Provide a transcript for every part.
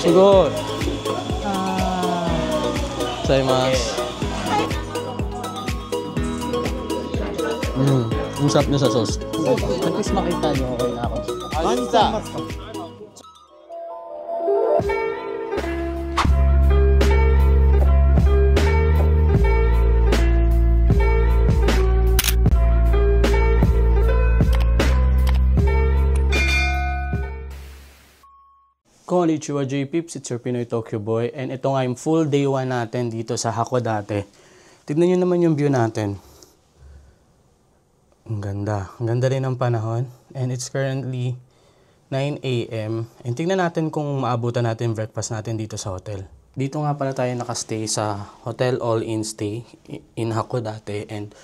Sugoi. Gozaimasu. Ang sarap niya sa sauce. At least makita niyo okay na ako. Mansa. Konnichiwa J-Peeps, it's your Pinoy Tokyo Boy, and ito nga yung full day 1 natin dito sa Hakodate. Tignan nyo naman yung view natin. Ang ganda rin ng panahon, and it's currently 9 AM. And tignan natin kung maabutan natin breakfast natin dito sa hotel. Dito nga pala tayo nakastay sa Hotel All-In Stay in Hakodate, and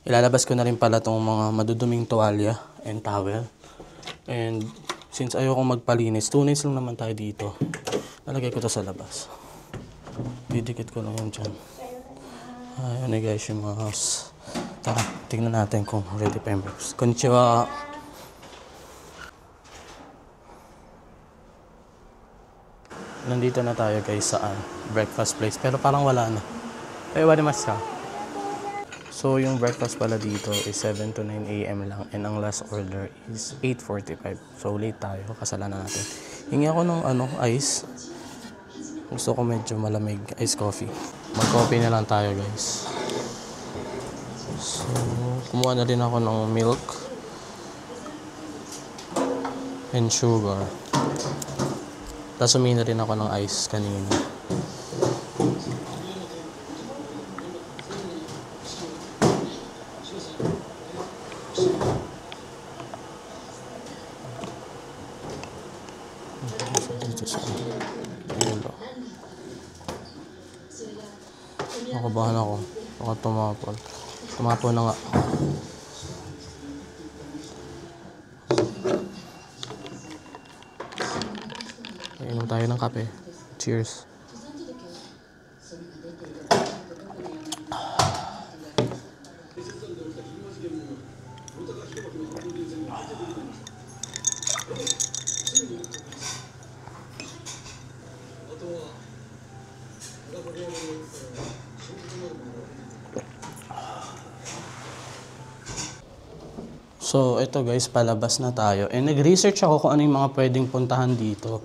ilalabas ko na rin pala itong mga maduduming tuwalya and towel. And since ayoko magpalinis, 2 nights lang naman tayo dito. Nalagay ko to sa labas. Didikit ko lang yun dyan. Ayun na guys yung mga house. Tara, tignan natin kung ready pa yung breakfast. Konnichiwa! Nandito na tayo guys sa breakfast place. Pero parang wala na. Ay, warimasu ka. So, yung breakfast pala dito is 7 to 9 AM lang, and ang last order is 8:45. So, late tayo. Kasalanan natin. Hingi ako ng ice. Gusto ko medyo malamig. Ice coffee. Mag-coffee na lang tayo, guys. So, kumuha na din ako ng milk and sugar. Tapos humingi na rin ako ng ice kanina. Nakabahan ako. Baka tumapon. Tumapon na nga. Inom tayo ng kape. Cheers. So, ito guys, palabas na tayo. And nag-research ako kung ano yung mga pwedeng puntahan dito.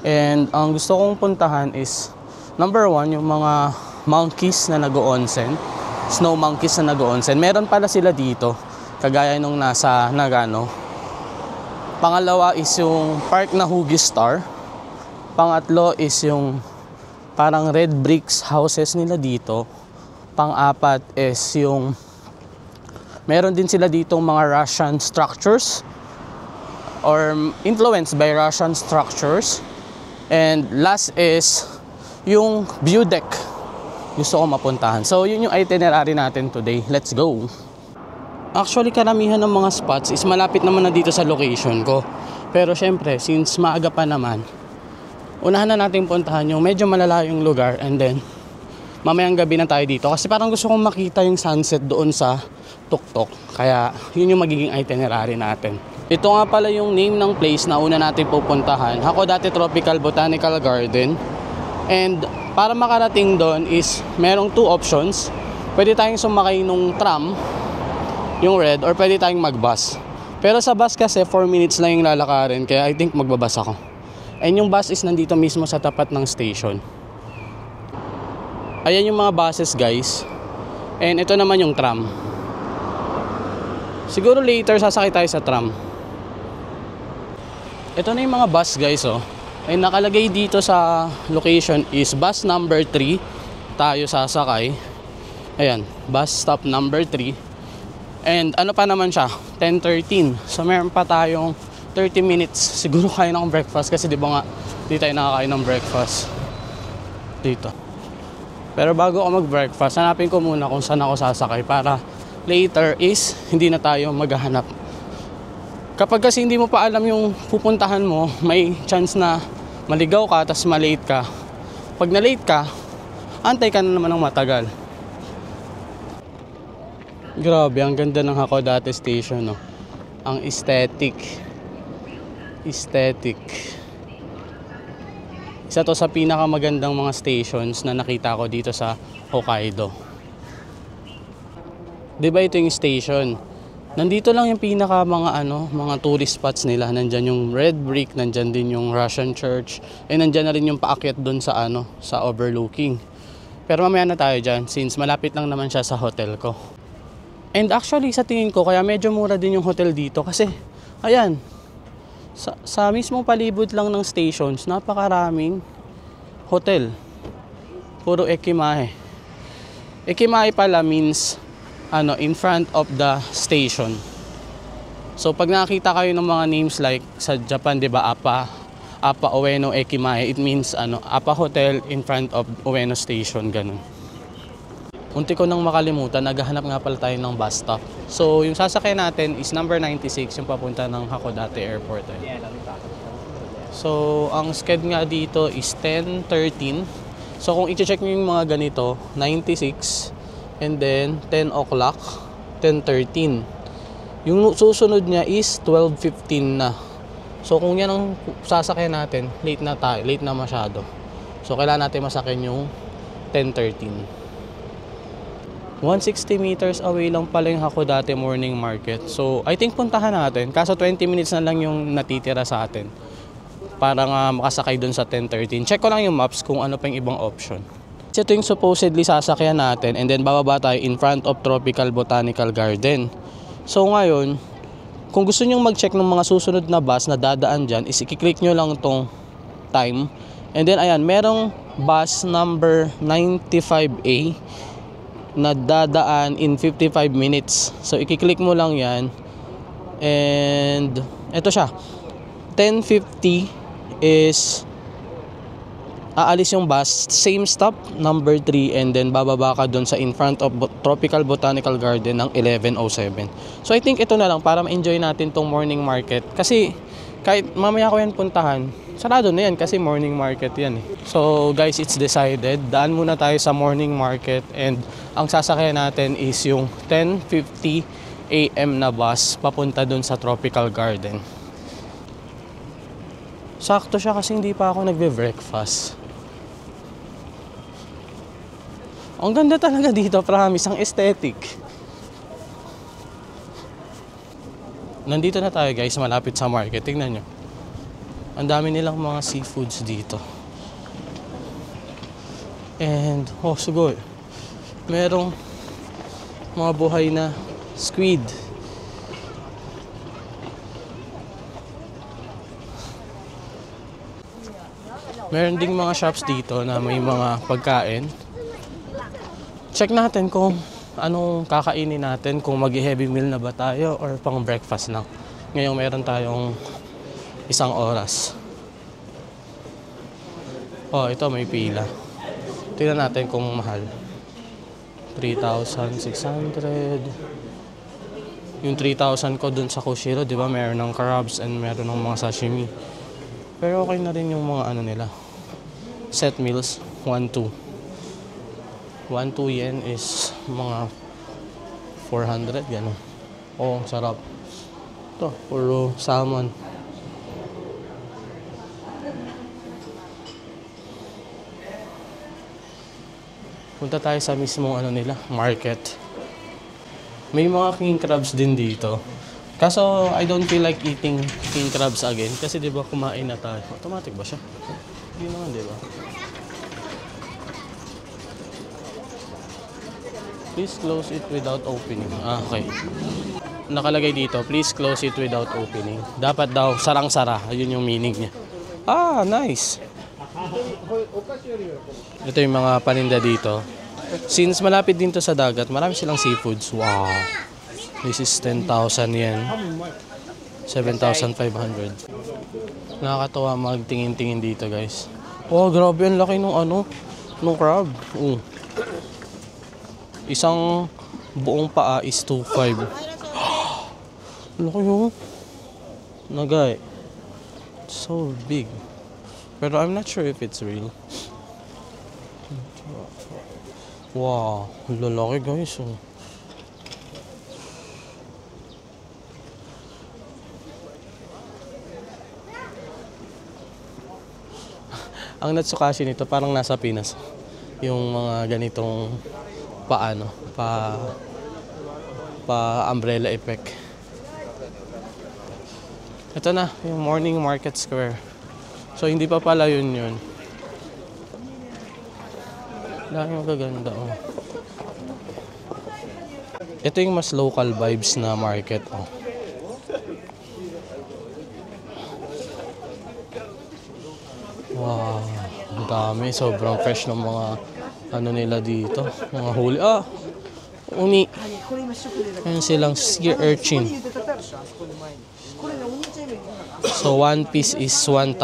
And ang gusto kong puntahan is, number 1, yung mga monkeys na nag-o-onsen. Snow monkeys na nag-o-onsen. Meron pala sila dito, kagaya nung nasa Nagano. Pangalawa is yung park na Hugi Star. Pangatlo is yung parang red bricks houses nila dito. Pang-apat is yung meron din sila dito mga Russian structures or influenced by Russian structures. And last is yung view deck. Gusto ko mapuntahan. So yun yung itinerary natin today. Let's go! Actually, karamihan ng mga spots is malapit naman na dito sa location ko. Pero syempre, since maaga pa naman, unahan na natin puntahan yung medyo malalayong lugar, and then mamayang gabi na tayo dito. Kasi parang gusto kong makita yung sunset doon sa Tuktok. Kaya yun yung magiging itinerary natin. Ito nga pala yung name ng place na una natin pupuntahan. Hakodate Tropical Botanical Garden. And para makarating doon is merong 2 options. Pwede tayong sumakay nung tram, yung red, or pwede tayong mag-bus. Pero sa bus kasi 4 minutes lang yung lalakarin, kaya I think magbabas ako. And yung bus is nandito mismo sa tapat ng station. Ayan yung mga buses guys. And ito naman yung tram. Siguro later sasakay tayo sa tram. Ito na yung mga bus guys oh. And nakalagay dito sa location is bus number 3. Tayo sasakay. Ayan, bus stop number 3. And ano pa naman siya, 10:13. So meron pa tayong 30 minutes. Siguro kain akong breakfast kasi di ba nga di tayo nakakain ng breakfast dito. Pero bago ako mag-breakfast, hanapin ko muna kung saan ako sasakay para later is hindi na tayo maghahanap. Kapag kasi hindi mo pa alam yung pupuntahan mo, may chance na maligaw ka tapos malate ka. Pag na-late ka, antay ka na naman ng matagal. Grabe, ang ganda ng Hakodate Station, no? Ang aesthetic. Isa to sa pinakamagandang mga stations na nakita ko dito sa Hokkaido. 'Di ba ito yung station? Nandito lang yung mga tourist spots nila. Nandyan yung Red Brick, nandyan din yung Russian Church, nandyan na rin yung paakyat doon sa sa overlooking. Pero mamaya na tayo dyan since malapit lang naman siya sa hotel ko. And actually sa tingin ko kaya medyo mura din yung hotel dito kasi ayan, sa mismong palibot lang ng stations, napakaraming hotel. Puro ekimahe. Ekimahe pala means in front of the station. So pag nakita kayo ng mga names like sa Japan, 'di ba, Appa Ueno Ekimae, it means Appa Hotel in front of Ueno Station, ganun. Munti ko nang makalimutan, naghahanap nga pala tayo ng bus stop. So yung sasakyan natin is number 96, yung papunta ng Hakodate Airport. So ang sked nga dito is 10:13. So kung i-check niyo yung mga ganito, 96 and then 10 o'clock, 10:13. Yung susunod niya is 12:15 na. So kung yan ang sasakyan natin, late na masyado. So kailangan natin masakyan yung 10:13. 160 meters away lang pala yung Hakodate Morning Market. So I think puntahan natin. Kaso 20 minutes na lang yung natitira sa atin para nga makasakay dun sa 10:13. Check ko lang yung maps kung ano pa yung ibang option. Ito yung supposedly sasakyan natin and then bababa tayo in front of Tropical Botanical Garden. So ngayon, kung gusto nyo mag-check ng mga susunod na bus na dadaan dyan, is i-click nyo lang tong time. And then ayan, merong bus number 95A na dadaan in 55 minutes. So i-click mo lang yan. And eto siya. 10:50 is aalis yung bus, same stop, number 3, and then bababa ka dun sa in front of Tropical Botanical Garden ng 11:07. So I think ito na lang para ma-enjoy natin tong morning market. Kasi kahit mamaya ko yan puntahan, sarado na yan kasi morning market yan eh. So guys, it's decided. Daan muna tayo sa morning market and ang sasakyan natin is yung 10:50 AM na bus papunta dun sa Tropical Garden. Sakto siya kasi hindi pa ako nagbe-breakfast. Ang ganda talaga dito, promise, ang aesthetic. Nandito na tayo guys, malapit sa market. Tingnan nyo. Ang dami nilang mga seafoods dito. And, siguro, merong mga buhay na squid. Meron ding mga shops dito na may mga pagkain. Check natin kung anong kakainin natin, kung mag-heavy meal na ba tayo or pang breakfast lang. Ngayon meron tayong 1 oras. Ito may pila. Tingnan natin kung mahal. 3,600. Yung 3,000 ko dun sa Kushiro, di ba? Meron ng crabs and meron ng mga sashimi. Pero okay na rin yung mga nila. Set meals, 1-2. 1-2 yen is mga 400, gano'n. Sarap. Ito, puro salmon. Punta tayo sa mismong nila, market. May mga king crabs din dito. Kaso, I don't feel like eating king crabs again. Kasi diba kumain na tayo. Automatic ba siya? Hindi naman, diba? Please close it without opening. Okay. Nakalagay dito, please close it without opening. Dapat daw sarang-sara. Ayun yung meaning niya. Nice. Ito yung mga paninda dito. Since malapit din to sa dagat, marami silang seafoods. Wow. This is 10,000 yen. 7,500. Nakakatawa magtingin-tingin dito, guys. Grabe, ang laki nung crab. Isang buong paa is 2,500. Laki yung nagay. So big. Pero I'm not sure if it's real. Wow, lalaki guys. Ang Natsukashi nito parang nasa Pinas. Yung mga ganitong pa umbrella effect. Ito na, yung morning market square. So hindi pa pala yun. Dami magaganda, oh. Ito yung mas local vibes na market, oh. Wow, ang dami. Sobrang fresh ng mga ano nila dito. Mga huli. Uni. Ayan silang sea urchin. So, one piece is 1,000.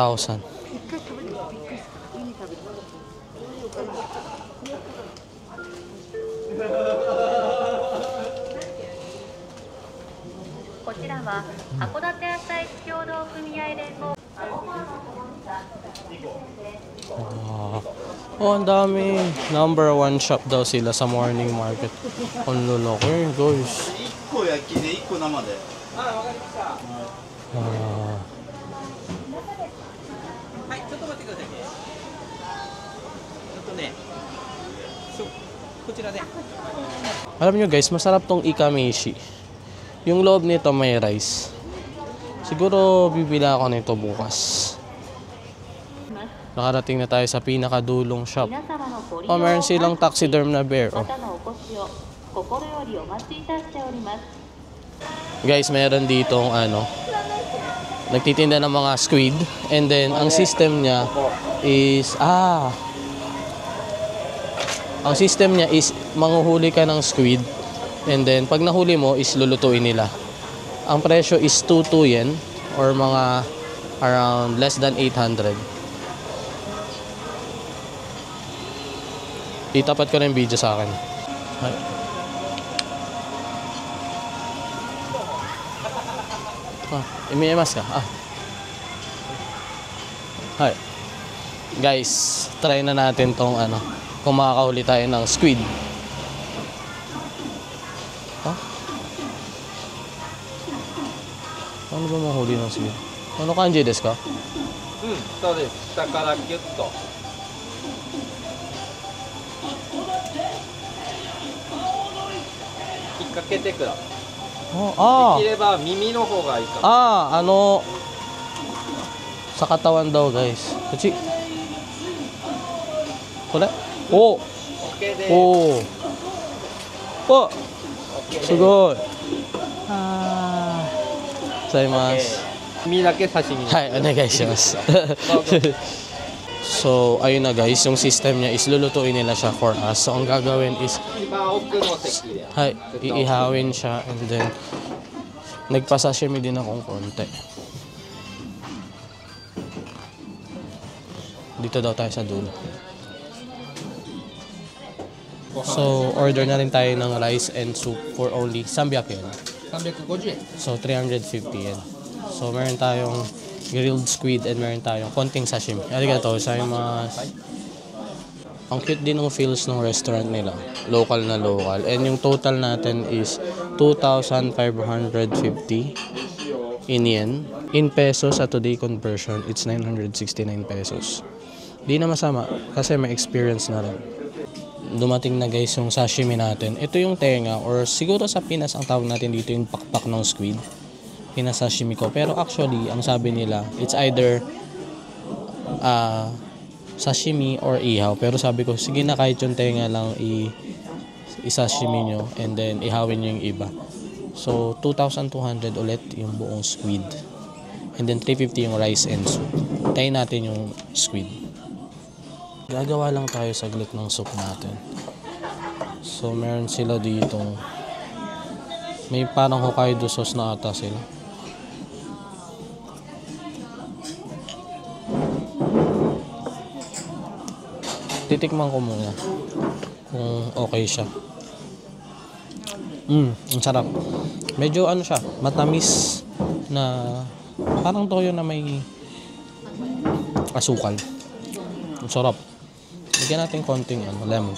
こちらは函館野菜協同組合連合 Ang dami. Number 1 shop daw sila sa morning market. Ang lalaki, guys. 1個焼きで1個生で。 Alam nyo guys, masarap tong ikamishi. Yung loob nito may rice. Siguro bibili ako nito bukas. Nakarating na tayo sa pinakadulong shop. Meron silang taxiderm na bear. Guys, meron ditong nagtitinda ng mga squid. And then, ang system niya is, manghuhuli ka ng squid. And then, pag nahuli mo, is lulutuin nila. Ang presyo is 22 yen or mga around less than 800. Itapat ko na yung video sa akin. Imiimas ka? Hi. Guys, try na natin tong kung makakahuli tayo ng squid. Ano ba mahuli ng squid? Ano kanji desu ka? そうです。下からギュッと。引っ掛けてください。できれば耳の方がいいかも。sa katawan daw guys. Kuchi. Kore? Oh! OK です。Oh! Oh! OK です。 Sugoi! Gozaimasu. 耳だけ刺身。 Hi, onegaishimasu. So, ayun na guys, yung system niya is lulutuin nila siya for us. So, ang gagawin is, 一番奥の席で。 iihawin siya and then, nagpasashimi din akong konti. Dito daw tayo sa dulo. So, order na rin tayo ng rice and soup for only 300 yen. 350円。 So, 350 yen. So, meron tayong grilled squid and meron tayong konting sashimi. Arigato sa mga... Ang cute din ng feels ng restaurant nila. Local na local. And yung total natin is 2,550 in yen. In pesos, sa today conversion, it's 969 pesos. Di na masama kasi may experience na rin. Dumating na guys yung sashimi natin. Ito yung tenga or siguro sa Pinas ang tawag natin dito yung pakpak ng squid. Pinasashimi ko. Pero actually, ang sabi nila, it's either sashimi or ihaw. Pero sabi ko, sige na kahit yung tenga lang i-sashimi nyo and then ihawin nyo yung iba. So, 2,200 ulit yung buong squid. And then 350 yung rice and soup. Tayin natin yung squid. Gagawa lang tayo saglit ng soup natin. So, meron sila dito. May parang Hokkaido sauce na ata sila. Titikman ko muna kung okay siya. Ang sarap. Medyo siya, matamis na parang toyo na may asukal. Ang sarap. Bigyan natin konting lemon.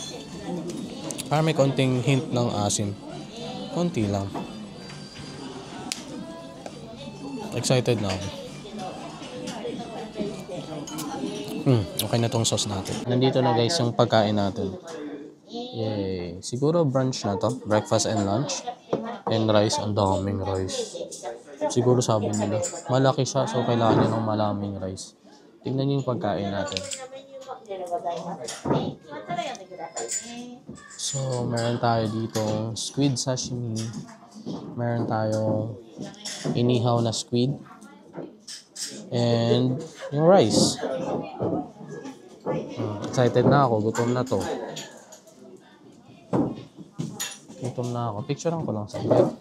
Para may konting hint ng asin. Konti lang. Excited na ako. Okay na tong sauce natin. Nandito na guys yung pagkain natin. Yay! Siguro brunch na to. Breakfast and lunch. And rice. Ang daming rice. Siguro sabi nila. Malaki siya so kailangan niya ng maraming rice. Tingnan niyo yung pagkain natin. So, meron tayo dito squid sashimi. Meron tayong inihaw na squid. And yung rice. Excited na ako. Gutom na to. Gutom na ako. Picturean ko lang sa iyo.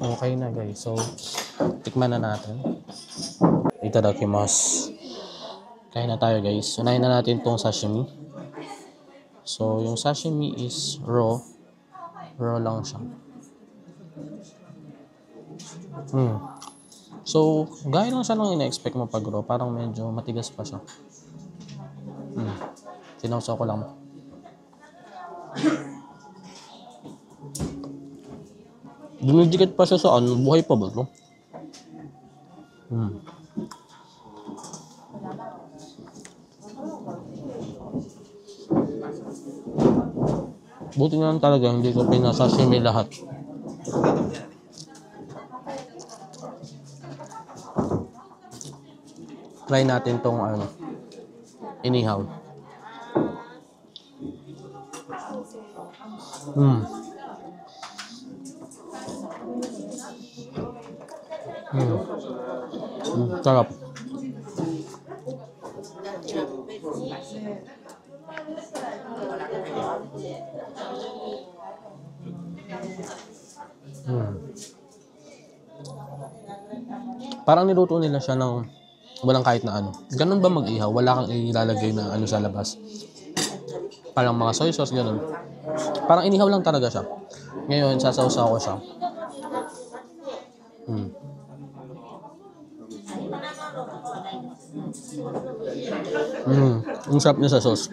Okay na guys. So, tikman na natin. Itadakimasu. Kain na tayo guys. Unahin na natin tong sashimi. So, yung sashimi is raw. Raw lang siya. So, gaya lang siya nung ina-expect mo pag raw. Parang medyo matigas pa siya. Sinawsaw ko lang. Dumidikit pa siya sa ano. Buhay pa ba ito? Buti na lang talaga hindi ko pinasashimi lahat. Try natin tong ano, inihaw. Sarap. Parang niluto nila siya ng walang kahit na ano. Ganun ba mag-ihaw? Wala kang ilalagay na ano sa labas. Parang mga soy sauce, ganun. Parang inihaw lang talaga siya. Ngayon, sasawsaw ko siya. Ang sarap niya sa sauce.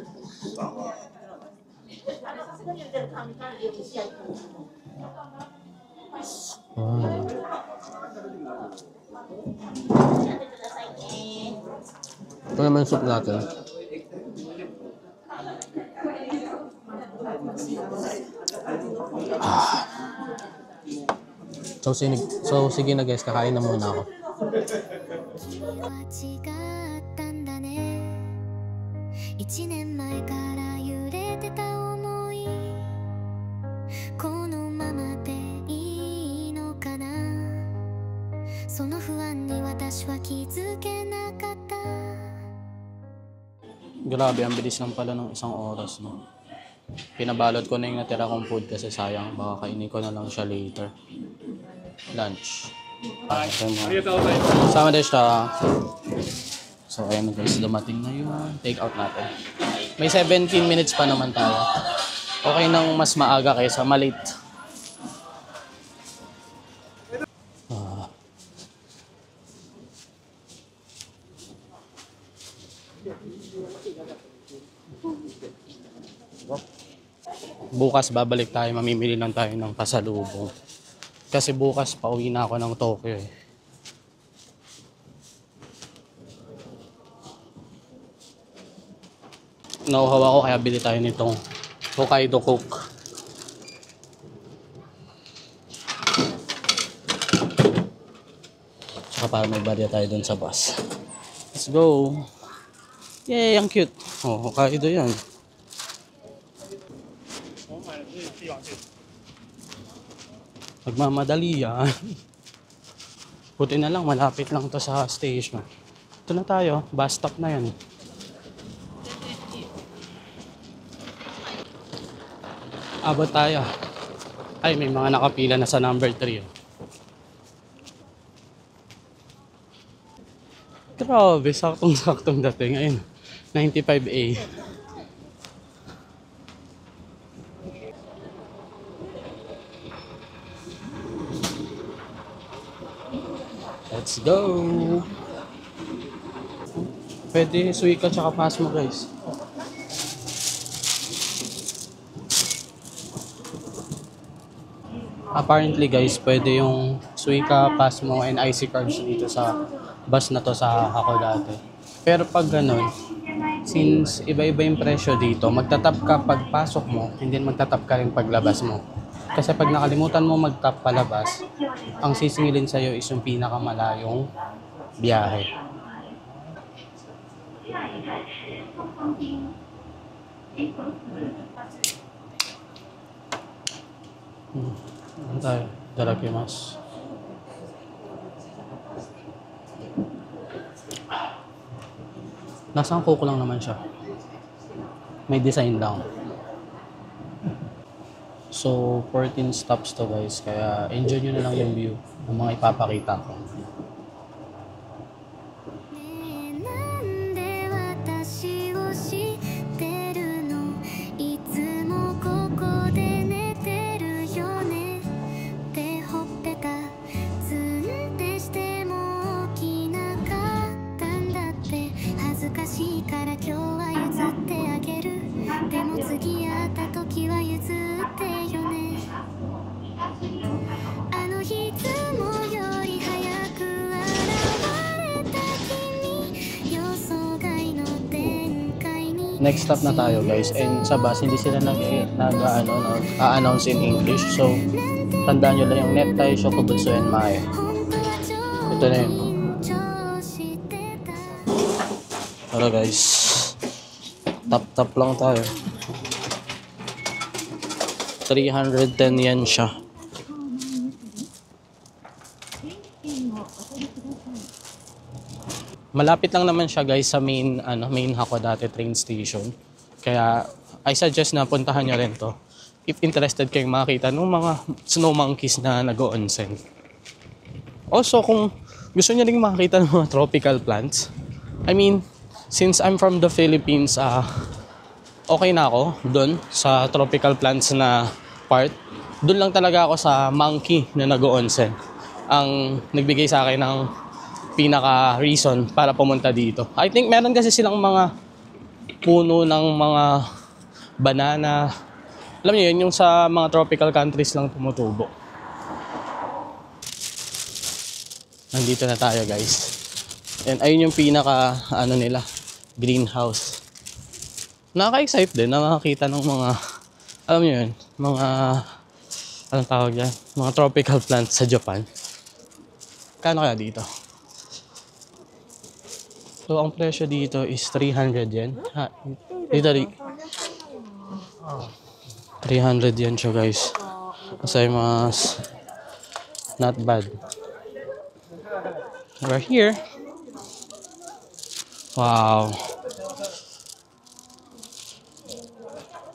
Ito naman yung soup natin. So, sige na guys, kakain na muna ako. Grabe, ang bilis lang pala ng isang oras, no? Pinabalot ko na yung natira kong food kasi sayang, baka kainin ko na lang siya later. Lunch. Sama deshita. So, ayan na guys, dumating na yung take out natin. May 17 minutes pa naman tayo. Okay nang mas maaga kaysa malate. Bukas babalik tayo, mamimili lang tayo ng pasalubong. Kasi bukas pauwi na ako ng Tokyo eh. Nauhaw ako kaya bili tayo nitong Hokkaido Coke. Tsaka para may barya tayo dun sa bus. Let's go! Yay! Ang cute! Oh, Hokkaido yan. Magmamadali yan. Buti na lang, malapit lang to sa station. Ito na tayo, bus stop na yan. Abot tayo. Ay, may mga nakapila na sa number 3. Grabe, saktong-saktong dating. Ayun, 95A. Let's go! Pwede suika tsaka pass mo guys. apparently guys, pwede yung Suica, Pasmo, and IC cards dito sa bus na to sa Hakodate. Pero pag ganun, since iba-iba yung presyo dito, magtatap ka pagpasok mo, and then magtatap ka rin paglabas mo. Kasi pag nakalimutan mo magtap palabas, ang sisingilin sa'yo is yung pinakamalayong biyahe. Ano tayo? Itadakimasu. Nasang coke lang naman siya. May design lang. So, 14 stops to guys. Kaya enjoy nyo na lang yung view ng mga ipapakita ko. なんで私を知ってるのいつもここで寝てるよねってほっぺたツンってしても起きなかったんだって恥ずかしいから今日は譲ってあげるでも次会った時は譲ってよねあの日いつもより早く現れた君予想外の展開に Next stop na tayo guys. And sa bus, hindi sila nag-a-announce in English. So, tandaan nyo lang yung Netai, Shokubutsu, and Mae. 本当は Ito na yun. 緊張してた Tara guys. Tap-tap lang tayo. 310 yen siya. Malapit lang naman siya guys sa main Hakodate train station. Kaya I suggest na puntahan nyo rin to if interested kayong makita ng mga snow monkeys na nag-o-onsen. Also kung gusto nyo rin makita ng mga tropical plants, I mean, since I'm from the Philippines, okay na ako doon sa tropical plants na part. Doon lang talaga ako sa monkey na nag-o-onsen ang nagbigay sa akin ng pinaka-reason para pumunta dito. I think meron kasi silang mga puno ng mga banana. Alam niyo yun, yung sa mga tropical countries lang tumutubo. Nandito na tayo guys. And ayun yung pinaka nila, greenhouse. Nakaka-excite din na makakita ng mga, alam niyo yun, mga, anong tawag yan? Mga tropical plants sa Japan. Kano kaya dito? So, ang presyo dito is 300 yen. Dito 300 yen siya guys. Gozaimasu. Not bad. We're here. Wow.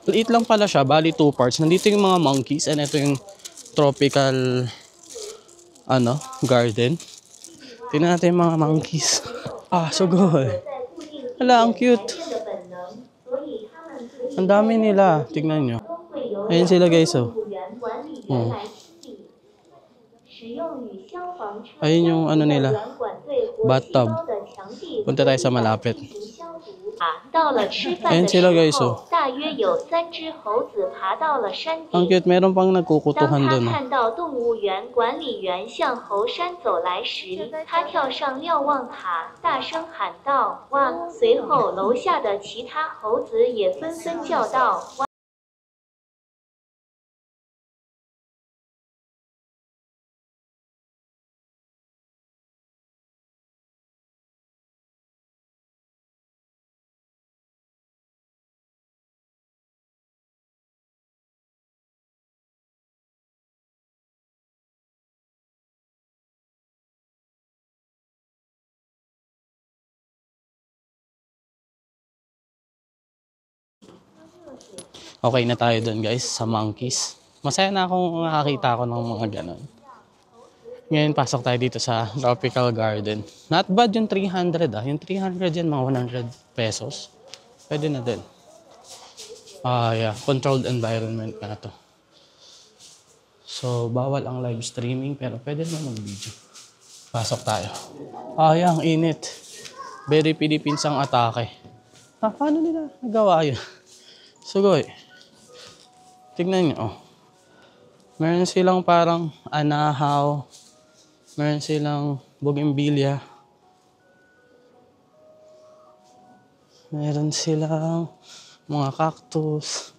Liit lang pala siya. Bali 2 parts. Nandito yung mga monkeys and ito yung tropical garden. Tingnan natin yung mga monkeys. So good. Hala, ang cute. Ang dami nila. Tignan nyo. Ayan sila guys, oh. Ayun yung nila. Bathtub. Punta tayo sa malapit. Ayan sila guys, oh. Ang cute. Meron pang nagkukutuhan doon. 看到动物园管理员向猴山走来时，他跳上瞭望塔，大声喊道：“哇！”随后，楼下的其他猴子也纷纷叫道：“哇！” Okay na tayo doon guys, sa monkeys. Masaya na akong nakakita ko ng mga ganon. Ngayon, pasok tayo dito sa tropical garden. Not bad yung 300 Yung 300 yan, mga 100 pesos. Pwede na din. Yeah. Controlled environment na to. So, bawal ang live streaming pero pwede naman mag-video. Pasok tayo. Yeah, ang init. Very Philippines ang atake. Paano nila nagawa yun? Sugoy. Tignan nyo, oh. Meron silang parang anahaw. Meron silang bougainvillea. Meron silang mga cactus.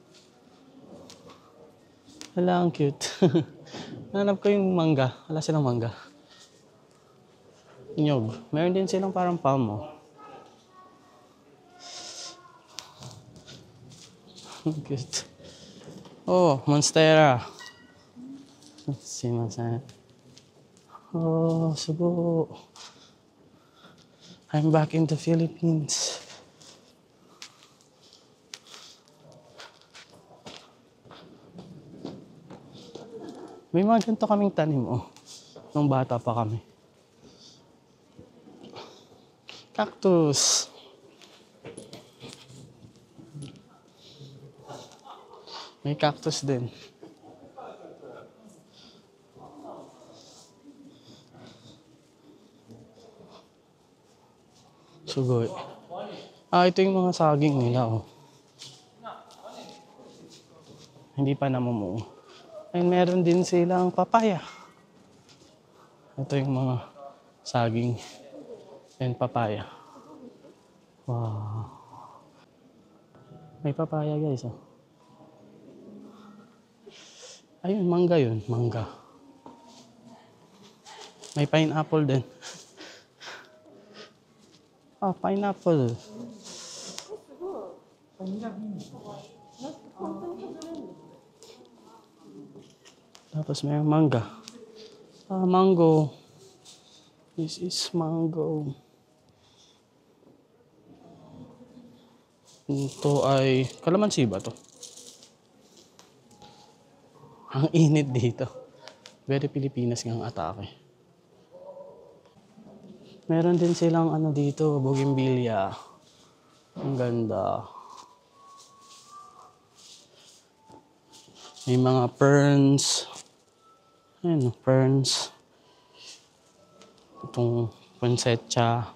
Wala, ang cute. Hanap ko yung mangga. Wala silang mangga. Nyog. Meron din silang parang palm, oh. Cute. Oh, Monstera. Simasen. Oh, Cebu. I'm back in the Philippines. May mga ganito kaming tanim, oh. Nung bata pa kami. Cactus. May cactus din. Sugoy. Ito yung mga saging nila, oh. Hindi pa namumuo. And meron din silang papaya. Ito yung mga saging and papaya. Wow. May papaya, guys, oh. Ayun, mangga yun. Mangga. May pineapple din. Pineapple. Tapos may mangga. Mango. This is mango. Ito ay kalamansi ba to? Ang init dito. Very Pilipinas ng atake. Meron din silang ano dito, bougainvillea. Ang ganda. May mga ferns. Ayun, ferns. Itong poinsettia.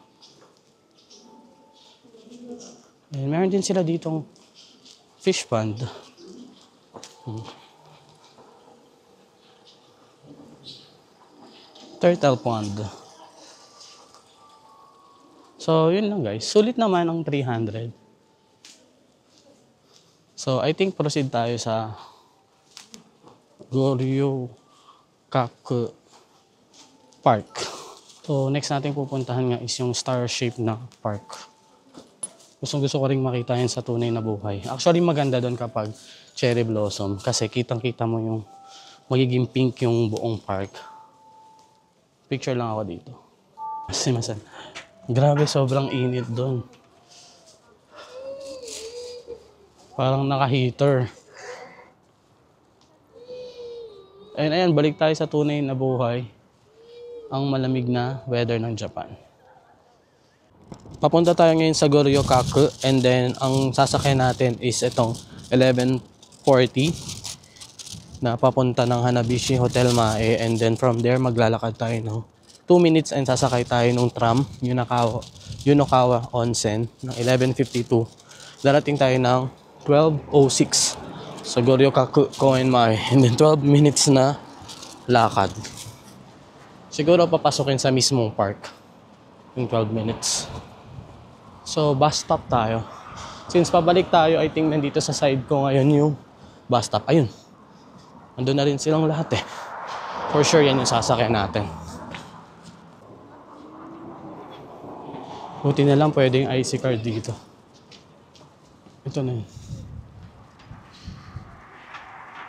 And meron din sila ditong fish pond. Turtle pond. So, yun lang guys. Sulit naman ang 300. So, I think proceed tayo sa Goryo-Kaku Park. So, next natin pupuntahan nga is yung star-shaped na park. Gusto ko rin makita yan sa tunay na buhay. Actually, maganda doon kapag cherry blossom kasi kitang-kita mo yung magiging pink yung buong park. Picture lang ako dito. Simasen. Grabe, sobrang init doon. Parang naka-heater. And ayan, balik tayo sa tunay na buhay. Ang malamig na weather ng Japan. Papunta tayo ngayon sa Goryo-Kaku and then ang sasakyan natin is itong 1140 na papunta ng Hanabishi Hotel Mae and then from there maglalakad tayo ng 2 minutes and sasakay tayo ng tram Yunokawa Onsen ng 11:52. Darating tayo ng 12:06 sa Goryo-Kaku Koen Mae and then 12 minutes na lakad. Siguro papasukin sa mismong park yung 12 minutes. So bus stop tayo. Since pabalik tayo, I think nandito sa side ko ngayon yung bus stop. Ayun. Andun na rin silang lahat eh. For sure yan yung sasakyan natin. Buti na lang pwede yung IC card dito. Ito na yun.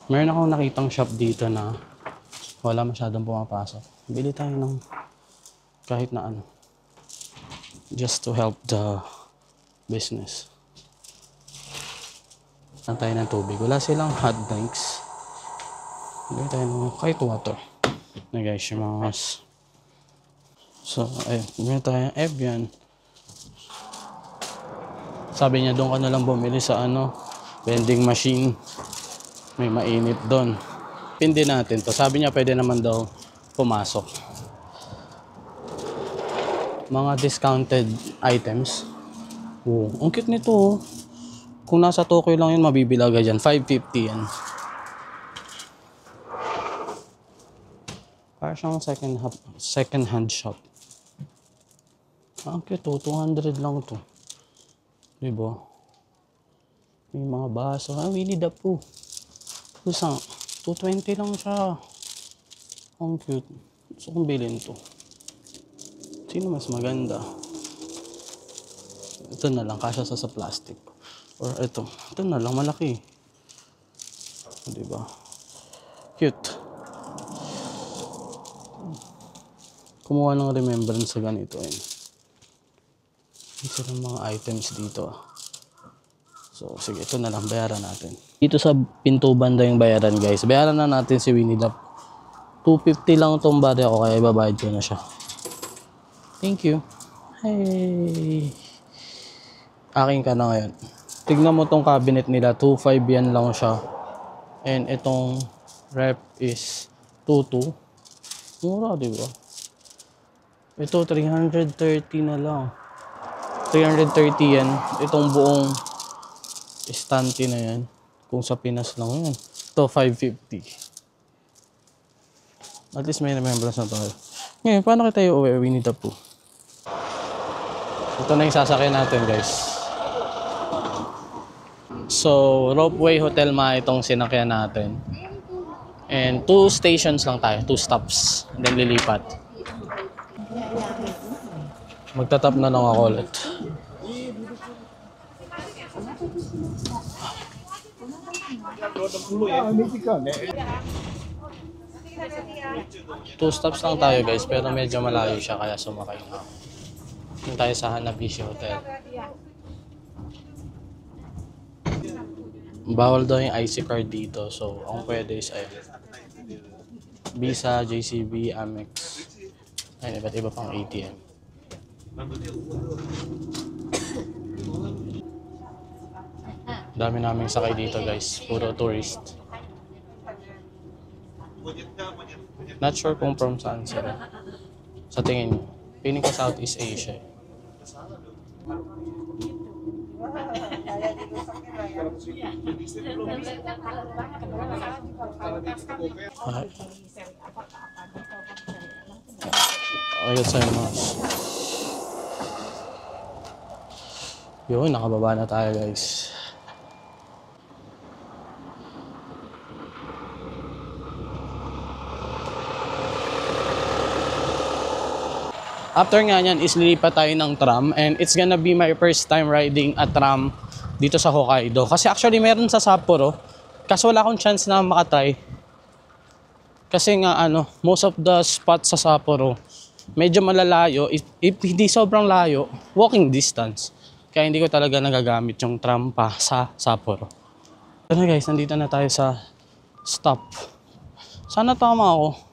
Meron akong nakitang shop dito na wala masyadong pumapasok. Bili tayo ng kahit na ano. Just to help the business. Saan tayo ng tubig? Wala silang hot drinks. Bili tayo ng kahit water. Na guys, yung mga mas. So, ayun. Bili tayo ng Evian. Sabi niya, doon ka na lang bumili sa ano, vending machine. May mainit doon. Pindi natin to. Sabi niya, pwede naman daw pumasok. Mga discounted items. Oh, ang cute nito. Oh. Kung nasa Tokyo lang yun, mabibilaga dyan. 550 yan. Para siyang second hand shop. Ang cute to, 200 lang to. Diba? May mga baso. Winnie the Pooh. Kusang, 220 lang siya. Ang cute. Gusto kong bilhin to. Sino mas maganda? Ito na lang, kasya sa plastic. Or ito. Ito na lang, malaki. Diba? Cute. Kumuha ng remembrance sa ganito. Ito ng mga items dito. So, sige, ito na lang, bayaran natin. Dito sa pinto banda yung bayaran, guys. Bayaran na natin si Winnie the Pooh. 250 lang itong bari ako, kaya ibabayad ko na siya. Thank you. Hey! Akin ka na ngayon. Tignan mo tong cabinet nila, 2.5 yan lang siya. And itong rep is 2.2. Mura, diba? Ito, 330 na lang. 330 yan. Itong buong estante na yan. Kung sa Pinas lang yan. Ito, 550. At least may remembrance na tayo. Ngayon, paano kita i-uwi? Winnie the Pooh. Ito na yung sasakyan natin, guys. So, Ropeway Hotel itong sinakyan natin. And 2 stations lang tayo. 2 stops. And then lilipat. Magtatap na lang ako ulit. Two stops lang tayo, guys, pero medyo malayo siya kaya sumakay na ako. Doon tayo sa Hanabishi Hotel. Bawal daw yung IC card dito, so ang pwede is Visa, JCB, Amex. Ayun, iba't iba pang ATM. Dami naming sakay dito, guys. Puro tourist. Not sure kung from saan sila. Sa tingin nyo. Piling ko Southeast Asia. Ayun sa'yo, mas. Yun, nakababa na tayo, guys. After nga yan is lilipat tayo ng tram and it's gonna be my first time riding a tram dito sa Hokkaido. Kasi actually meron sa Sapporo, kaso wala akong chance na makatry. Kasi nga most of the spots sa Sapporo, medyo malalayo, if hindi sobrang layo, walking distance. Kaya hindi ko talaga nagagamit yung tram pa sa Sapporo. Ano guys, nandito na tayo sa stop. Sana tama ako.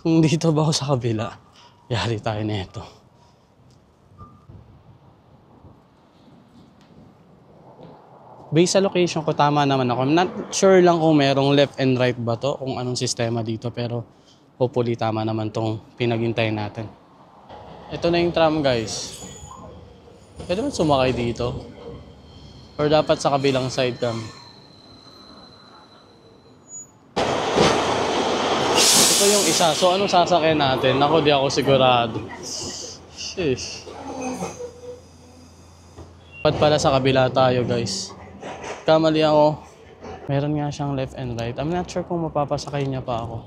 Kung dito ba ako sa kabila, yari tayo na ito. Based sa location ko, tama naman ako. I'm not sure lang kung merong left and right ba to, kung anong sistema dito, pero hopefully tama naman tong pinaghintayin natin. Ito na yung tram, guys. Pwede ba sumakay dito? Or dapat sa kabilang side kami? Ito yung isa. So, anong sasakyan natin? Ako, di ako sigurado. Sheesh. Dapat pala sa kabila tayo, guys. Kamali ako. Meron nga siyang left and right. I'm not sure kung mapapasakay niya pa ako.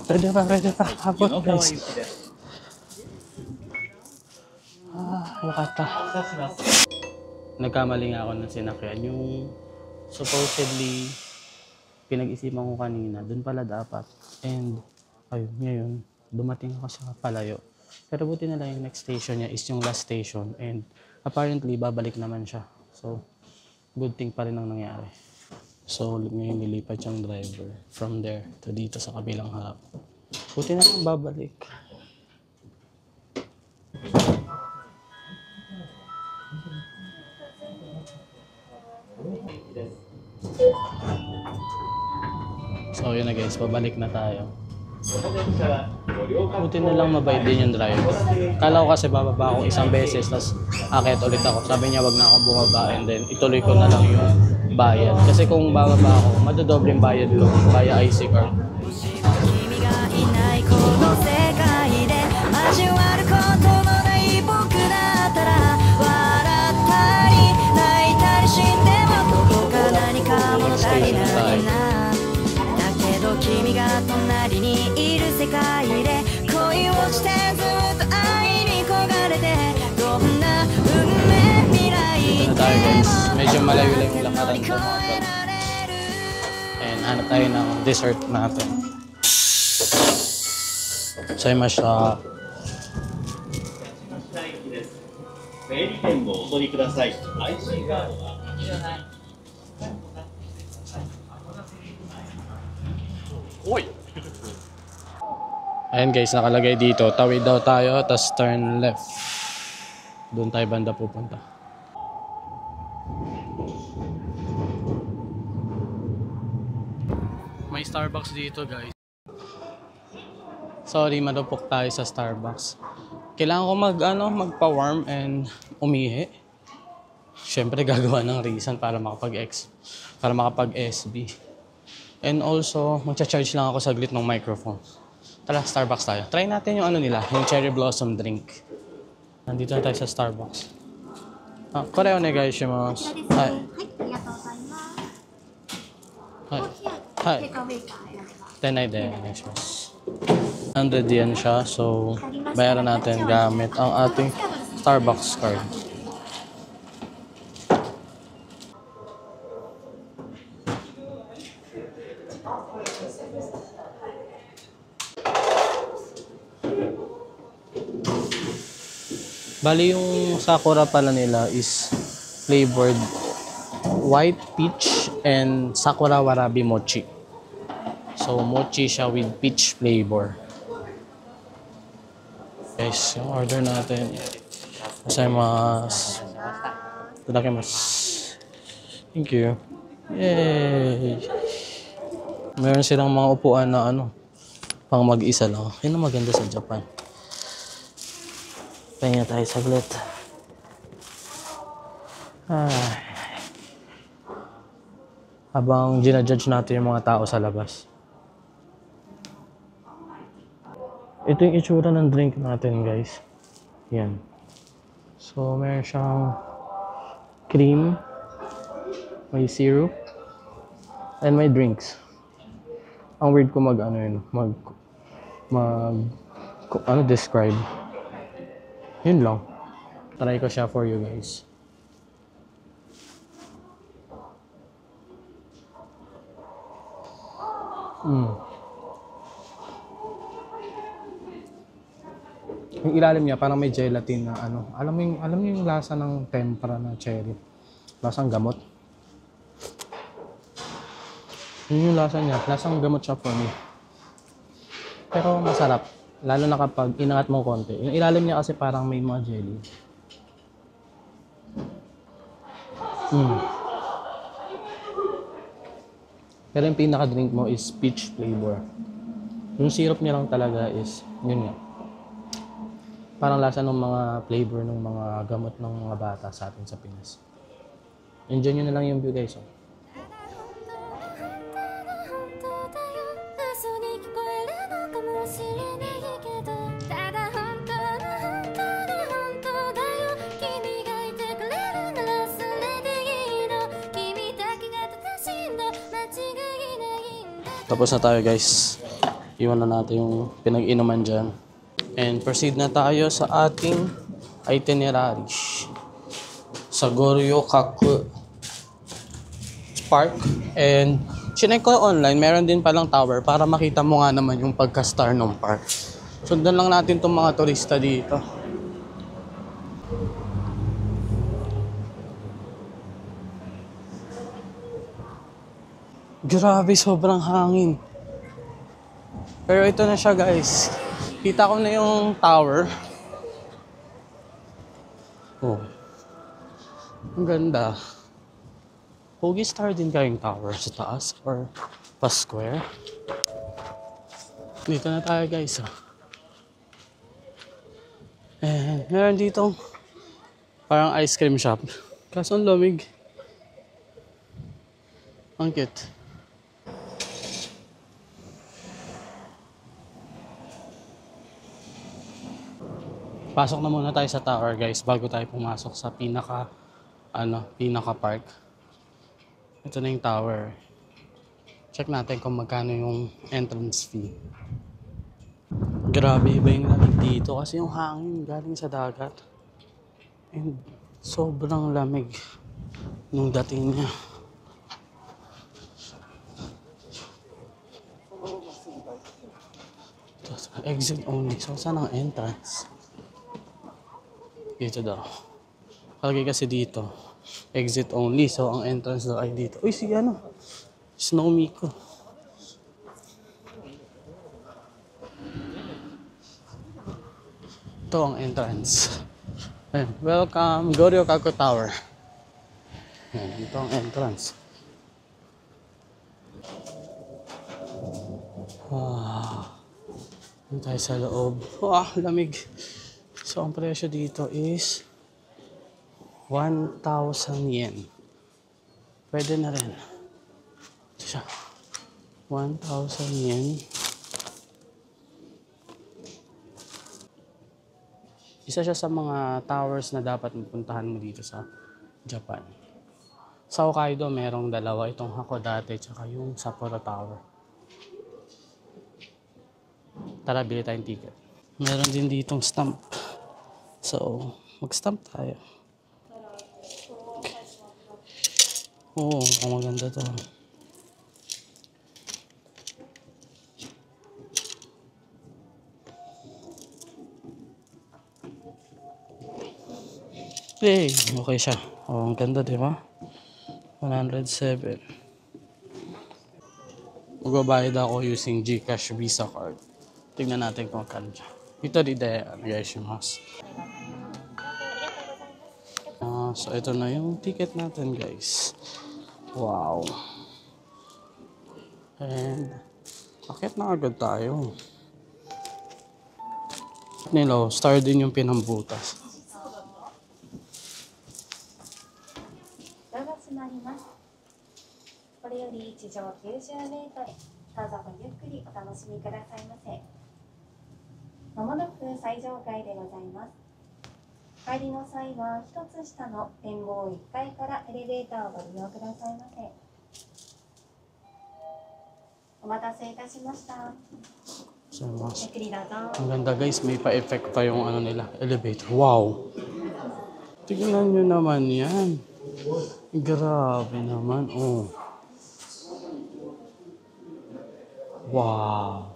Pwede pa. Habot, guys. Wakata. Nagkamali nga ako ng sinakyan. Yung supposedly pinag-isipan ko kanina, dun pala dapat. And ayun, ngayon, dumating ako sa palayo. Pero buti na lang yung next station niya is yung last station. And apparently, babalik naman siya. So, good thing pa rin ang nangyari. So, ngayon nilipat yung driver from there to dito sa kabilang harap. Buti na lang babalik. So yun na guys, pabalik na tayo. Buti na lang mabait din yung driver. Kala ko kasi bababa ako isang beses, tapos akit ulit ako. Sabi niya wag na akong bumaba and then ituloy ko na lang yung bayad. Kasi kung bababa ako, madodoble yung bayad ko via IC card. 君がいないこの世界で味わうことのない僕だったら笑ったり泣いたりしてもどこか何か物足りないなだけど君が隣にいる世界で恋をしてずっと愛に焦がれてどんな運命未来でAno tayo guys? も Medyo malayo lang yung 乗 lakaran り ko 越 mga え tol. られる And hanap tayo ng dessert natin. Saimashita. 整理券をお取りください。IC カードは Ayan guys, nakalagay dito. Tawid daw tayo, tapos turn left. Doon tayo banda pupunta. May Starbucks dito guys. Sorry, marupok tayo sa Starbucks. Kailangan ko magpa-warm and umihi. Siyempre gagawa ng reason para makapag-SB. And also, magcha-charge lang ako saglit ng microphone. Tara, Starbucks tayo. Try natin yung nila, yung cherry blossom drink. Nandito na tayo sa Starbucks. Koreo onegaishimasu. Hai. はい。はい。Tenay din, onegaishimasu. 100 yen siya, so bayaran natin gamit ang ating Starbucks card. Bali yung sakura pala nila is flavored white peach and sakura warabi mochi. So mochi siya with peach flavor. Guys, yung order natin. Gozaimasu. Itadakimasu. Thank you. Yay! Meron silang mga upuan na pang mag-isa lang. Yun ang maganda sa Japan. Pahinga tayo saglit. Habang ginajudge natin yung mga tao sa labas. Ito yung itsura ng drink natin guys. Yan. So meron siyang cream, may syrup, and may drinks. Ang weird ko describe. Yun lang. Try ko siya for you guys. Yung ilalim niya parang may gelatin na alam mo yung lasa ng tempura na cherry. Lasang gamot. Yun yung lasa niya. Lasang gamot siya for me. Pero masarap. Lalo na kapag inangat mo konti. Yung ilalim niya kasi parang may mga jelly. Pero yung pinaka-drink mo is peach flavor. Yung syrup niya lang talaga is, yun nga. Parang lasa ng mga flavor ng mga gamot ng mga bata sa atin sa Pinas. Enjoy nyo na lang yung view guys. 'Tapos na tayo guys. Iwan na natin yung pinag-inuman dyan. And proceed na tayo sa ating itinerary. Sa Goryo-kaku Park. And chinek ko online, meron din palang tower para makita mo nga naman yung pagka-star ng park. Sundan lang natin itong mga turista dito. Grabe, sobrang hangin. Pero ito na siya guys. Kita ko na yung tower. Oh. Ang ganda. Pogi star din kayong tower sa taas or pa square. Dito na tayo guys. And meron dito parang ice cream shop. Kaso ang lamig. Ang cute. Pasok na muna tayo sa tower guys bago tayo pumasok sa pinaka park. Ito na yung tower. Check natin kung magkano yung entrance fee. Grabe iba yung lamig dito kasi yung hangin galing sa dagat. And sobrang lamig nung dating niya. Exit only. So saan ang entrance? Dito daw. Kalagay kasi dito. Exit only. So ang entrance daw ay dito. Uy, sige ano. Snow Miko. Ito ang entrance. Ayan. Welcome. Goryo-Kaku Tower. Ayan. Ito ang entrance. Wow. Dito tayo sa loob. Wow, lamig. So, ang presyo dito is 1,000 yen. Pwede na rin. Ito siya. 1,000 yen. Isa siya sa mga towers na dapat mapuntahan mo dito sa Japan. Sa Hokkaido, merong dalawa. Itong Hakodate at yung Sapporo Tower. Tara, bili tayong ticket. Meron din ditong stamp. So, mag-stamp tayo. Oo, maganda to. Hey, okay siya. Oh, ang ganda, di ba? 107. Magbabayad ako using GCash Visa card. Tingnan natin kung kano siya. Ito di guys yung mas. So ito na yung ticket natin guys. Wow. And akit na agad tayo. Nilo, star din yung pinambutas. Ang ganda guys, may pa-effect pa yung ano nila, elevator. Wow! Tignan nyo naman yan. Grabe naman, oh. Wow!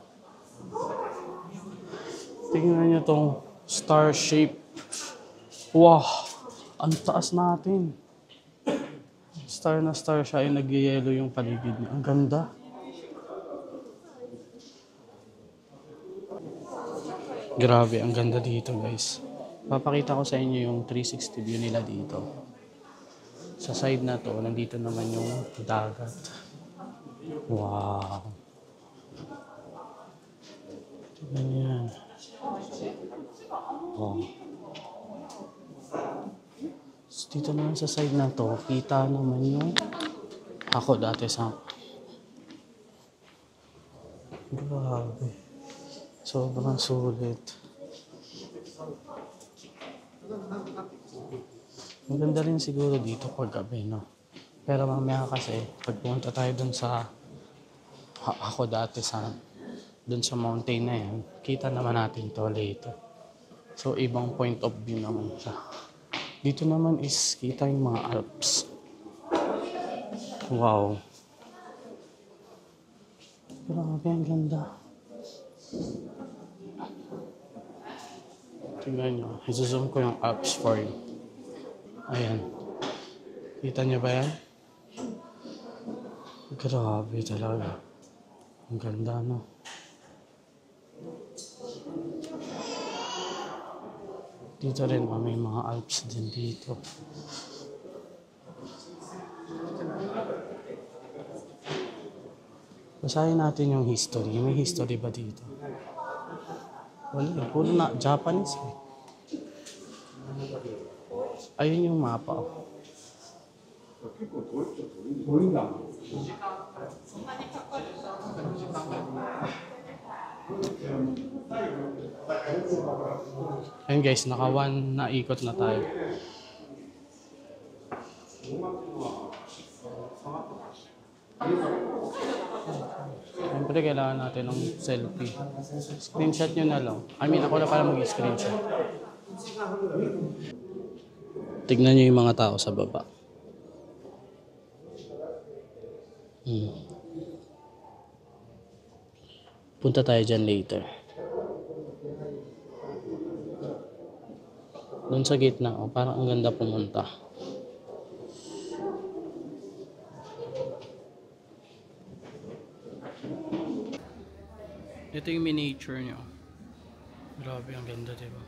Tingnan nyo tong star shape. Wow! Ang taas natin. Star na star siya, yung nag-yellow yung paligid niya. Ang ganda. Grabe, ang ganda dito guys. Papakita ko sa inyo yung 360 view nila dito. Sa side na to, nandito naman yung dagat. Wow! Tignan yan. Oh. So, dito naman sa side na to, kita naman yung ako dati sa... Grabe. Sobrang sulit. Maganda rin siguro dito pag gabi, no? Pero mamaya kasi, pag pumunta tayo dun sa... Ako dati sa... Dun sa mountain na yan, kita naman natin to later. So, ibang point of view naman siya. Dito naman is kita yung mga Alps. Wow. Grabe, ang ganda. Tingnan nyo. I-zoom ko yung Alps for you. Ayan. Kita nyo ba yan? Grabe talaga. Ang ganda, no? Dito rin, may mga Alps din dito. Basahin natin yung history. May history ba dito? Wala, puro na Japanese eh. Ayun yung mapa. Oh. Ayun guys, naka 1 na ikot na tayo. Siyempre kailangan natin ng selfie. Screenshot nyo na lang. I mean, ako na pala mag-screenshot. Tignan nyo yung mga tao sa baba. Punta tayo dyan later. Doon sa gitna, oh, parang ang ganda pumunta. Ito yung miniature nyo. Grabe, ang ganda, diba?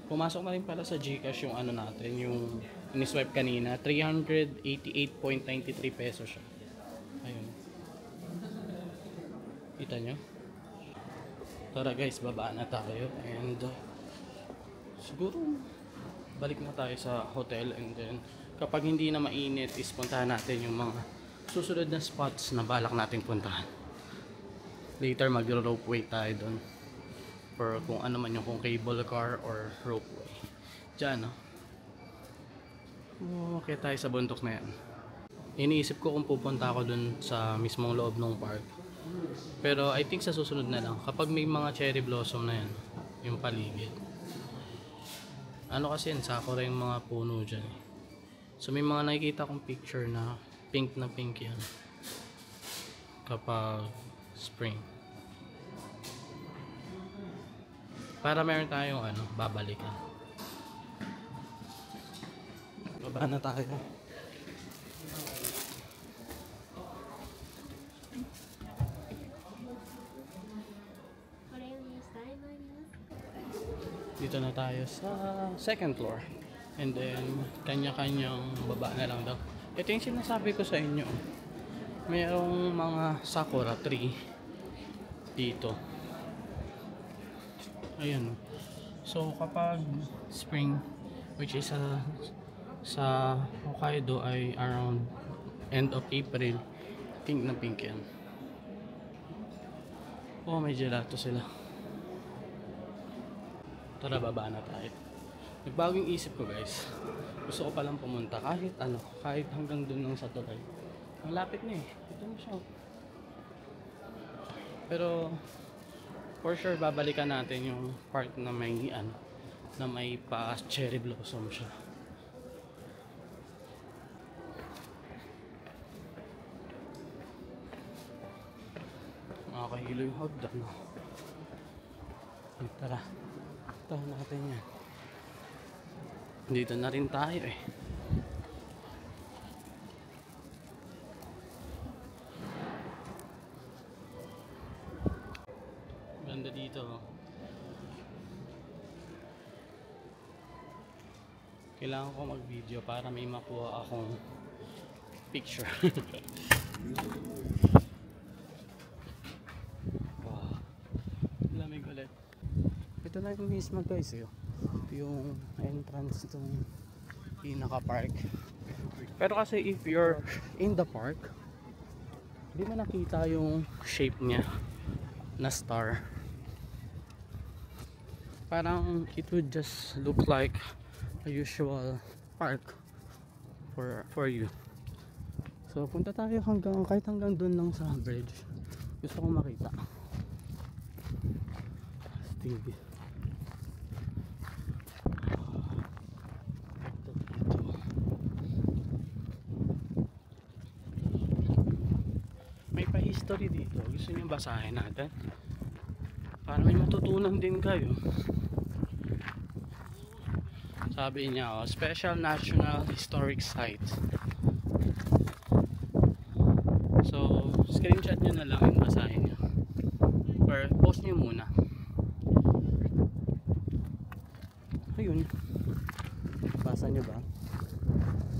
Pumasok na rin pala sa GCash yung ano natin, yung in-swipe kanina. 388.93 pesos siya. Ayun. Kita nyo? Tara guys, baba na tayo. And siguro balik na tayo sa hotel, and then kapag hindi na mainit is puntahan natin yung mga susunod na spots na balak nating puntahan. Later mag-ropeway tayo doon for kung ano man yung kung cable car or ropeway dyan, no? Okay tayo sa bundok na yan. Iniisip ko kung pupunta ako doon sa mismong loob ng park, pero I think sa susunod na lang kapag may mga cherry blossom na yan yung paligid. Ano kasi yan, sakura yung mga puno dyan. So may mga nakikita kong picture na pink yan kapag spring. Para meron tayong babalikan. Baba na tayo. Dito na tayo sa second floor. And then, kanya-kanyang baba na lang daw. Ito yung sinasabi ko sa inyo. Mayroong mga sakura tree dito. Ayan. So, kapag spring, which is sa Hokkaido ay around end of April, pink na pink yan. Oh, may gelato sila. Tara, baba na tayo. Nagbago yung isip ko guys. Gusto ko palang pumunta kahit hanggang dun lang sa tulay. Ang lapit na eh. Ito na siya. Pero for sure babalikan natin yung part na may na may pa cherry blossom siya. Makakahilo yung hagdan. Tara. Tahan natin yan. Dito na rin tayo eh. Ganda dito. Kailangan ko mag-video para may makuha akong picture. Wow. Lamig ulit. Ito na yung mismo guys eh. Yung entrance ng pinaka-park. Pero kasi if you're in the park, hindi mo nakita yung shape niya na star. Parang it would just look like a usual park for you. So punta tayo kahit hanggang dun lang sa bridge. Gusto kong makita. Stevie. May pa-history dito. Gusto niyo basahin natin? Para may matutunan din kayo. Sabi niya, Special National Historic Site. So, screenshot nyo na lang yung basahin nyo. Or post nyo muna. Kita nyo ba?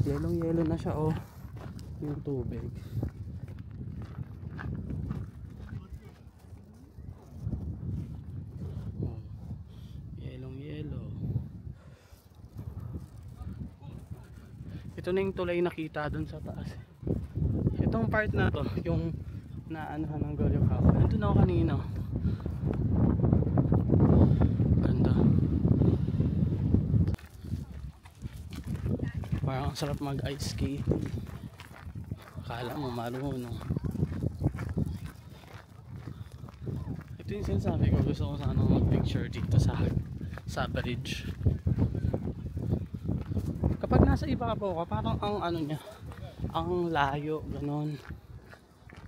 Yellow na siya, oh. Yung tubig. Oh. Yellow. Ito na yung tulay nakita dun sa taas. Itong part na to, yung naanohan ng Golyo Cafe. Nandun ako kanina. Ganda. Parang ang sarap mag ice skate. Akala mo marunong. Ito yung sinasabi ko, gusto ko sana mag picture dito sa bridge. Kapag nasa iba po ka, parang ang ano niya, ang layo, ganon.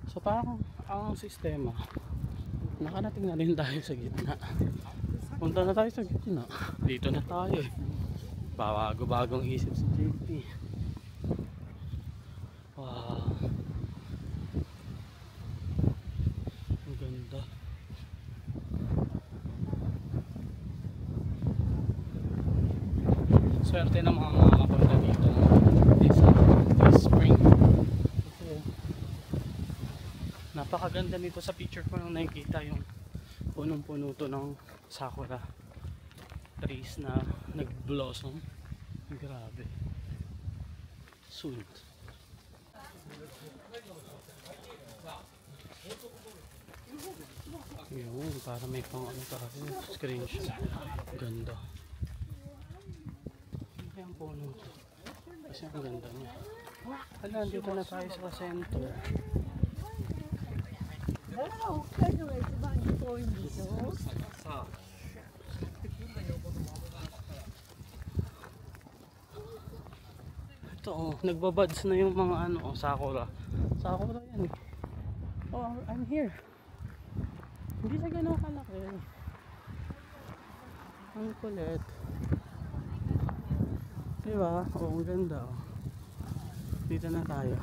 So parang ang sistema, nakarating na rin tayo sa gitna. Punta na tayo sa gitna. Dito na tayo eh. Bago-bagong isip si JP. Wow. Ang ganda. Swerte ng mga makakapunta dito this spring. Kasi napakaganda nito sa picture ko nung nakikita yung punong-puno to ng sakura trees na nag-blossom. Grabe. Soon. Yun, para may pang ano tayo, screenshot. Ganda. Kaya ang puno to. Kasi ang ganda niya. Hala, dito na tayo sa center. Ito oh, nagbabads na yung mga ano, sakura. Sakura yan eh. Oh, I'm here. Hindi siya ganun kalaki. Ang kulit. Diba? Oh, ang ganda oh. Dito na tayo.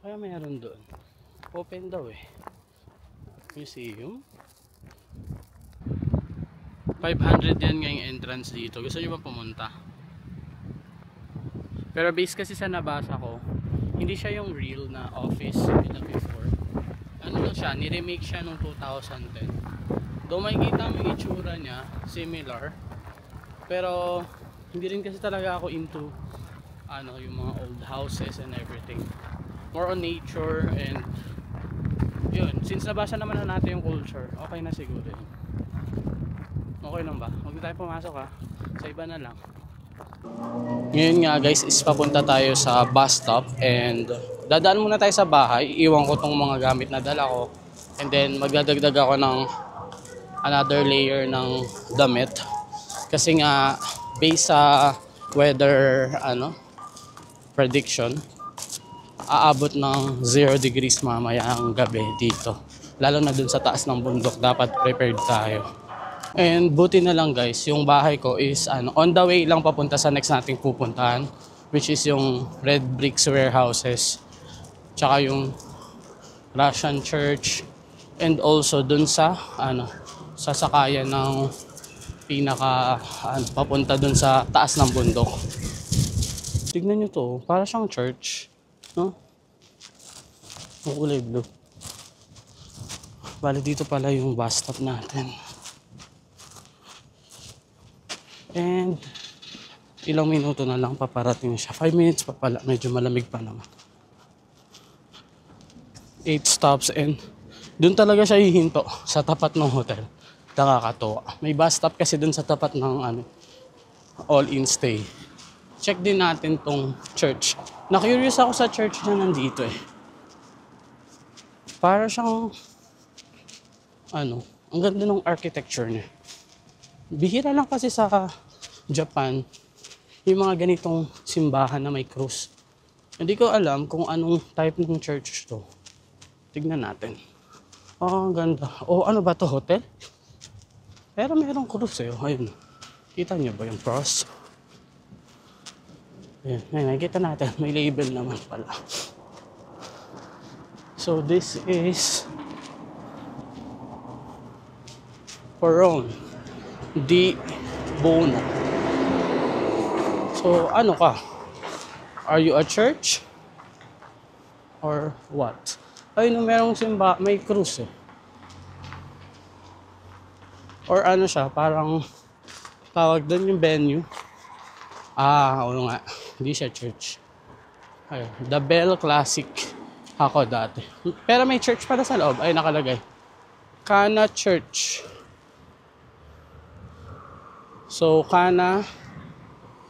Kaya mayroon doon. Open daw eh. Museum. 500 yan ngayong entrance dito. Gusto nyo ba pumunta? Pero based kasi sa nabasa ko, hindi siya yung real na office na before. Ano lang siya, niremake siya noong 2010. Though makikita mo yung itsura niya, similar. Pero hindi rin kasi talaga ako into ano, yung mga old houses and everything. More on nature and yun, since nabasa naman na natin yung culture, okay na siguro yun. Okay lang ba? Huwag na tayo pumasok ha, sa iba na lang. Ngayon nga guys is papunta tayo sa bus stop and dadaan muna tayo sa bahay. Iwan ko tong mga gamit na dala ko and then magdadagdag ako ng another layer ng damit kasi nga based sa weather ano prediction, aabot ng 0 degrees mamaya ang gabi dito. Lalo na dun sa taas ng bundok, dapat prepared tayo. And buti na lang guys, yung bahay ko is ano, on the way lang papunta sa next nating pupuntahan, which is yung red bricks warehouses. Tsaka yung Russian church and also dun sa ano, sasakayan ng pinaka ano, papunta dun sa taas ng bundok. Tignan nyo to, para siyang church. No? Ang kulay blue. Bali dito pala yung bus stop natin. And ilang minuto na lang paparating siya. 5 minutes pa pala. Medyo malamig pa naman. 8 stops and dun talaga siya hihinto sa tapat ng hotel. Nakakatuwa. May bus stop kasi dun sa tapat ng ano, all-in stay. Check din natin tong church. Na-curious ako sa church na nandito eh. Para siyang ano, ang ganda ng architecture niya. Bihira lang kasi sa Japan yung mga ganitong simbahan na may cross. Hindi ko alam kung anong type ng church to. Tignan natin. Oh, ang ganda. Oh, ano ba to, hotel? Pero mayroong cross eh. Ayun. Kita niyo ba yung cross? Ayan, may nakikita natin. May label naman pala. So this is Coron di Bono. So ano ka? Are you a church? Or what? Ay, no, merong simba, may cruise eh. Or ano siya, parang tawag doon yung venue. Oo nga. Hindi siya church. Ayun, The Bell Classic ako dati. Pero may church pala sa loob. Ay, nakalagay. Kana Church. So, Kana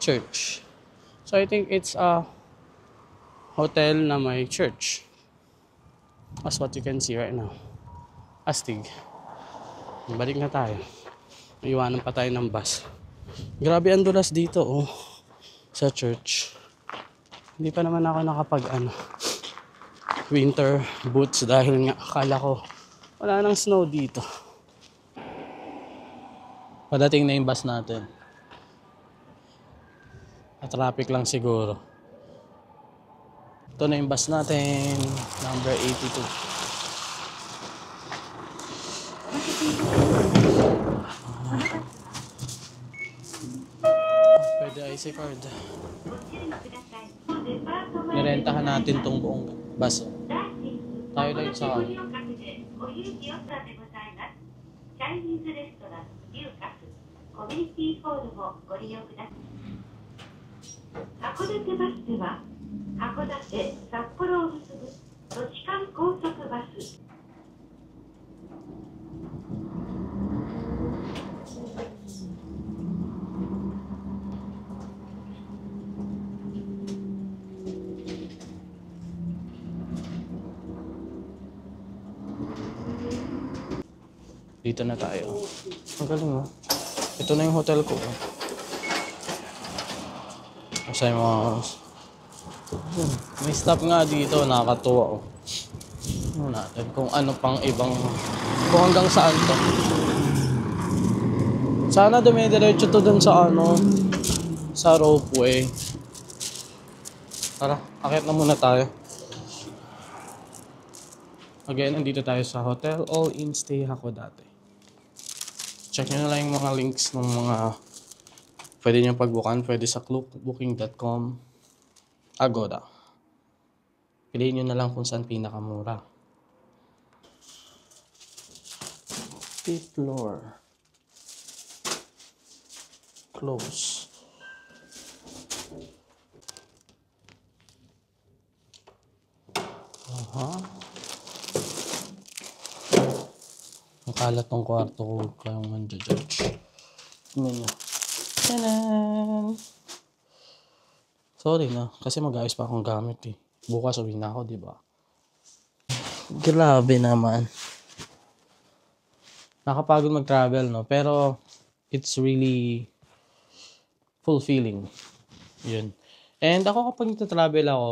Church. So, I think it's a hotel na may church. As what you can see right now. Astig. Balik na tayo. Iwanan pa tayo ng bus. Grabe ang dulas dito, oh. Sa church. Hindi pa naman ako winter boots dahil nga akala ko wala nang snow dito. Padating na yung bus natin. Traffic lang siguro. Ito na yung bus natin, number 82. Pwede IC card. Nirentahan natin tong buong bus. Tayo lang sa kanya. コミュニティホールをご利用ください。函館バスでは函館、札幌を結ぶ都市間高速バス。Dito na tayo. Ang galing, oh. Ito na yung hotel ko. Masaya mga... May stop nga dito. Nakakatuwa, oh. Ano natin kung ano pang ibang... Kung hanggang saan to. Sana dumidiretso to dun sa ano... Sa ropeway. Tara, akit na muna tayo. Again, nandito tayo sa hotel. All-in stay Hakodate. Check nyo na lang yung mga links ng mga pwede nyo pagbukan. Pwede sa klookbooking.com, Agoda. Piliin nyo na lang kung saan pinakamura. 5th floor. Close. Ang kalat ng kwarto ko, kayong manjajudge. Tingnan nyo. Tanan! Sorry na, kasi mag-ayos pa akong gamit eh. Bukas uwi na ako, di ba? Grabe naman. Nakapagod mag-travel, no? Pero, it's really fulfilling. Yun. And ako kapag nagta-travel ako,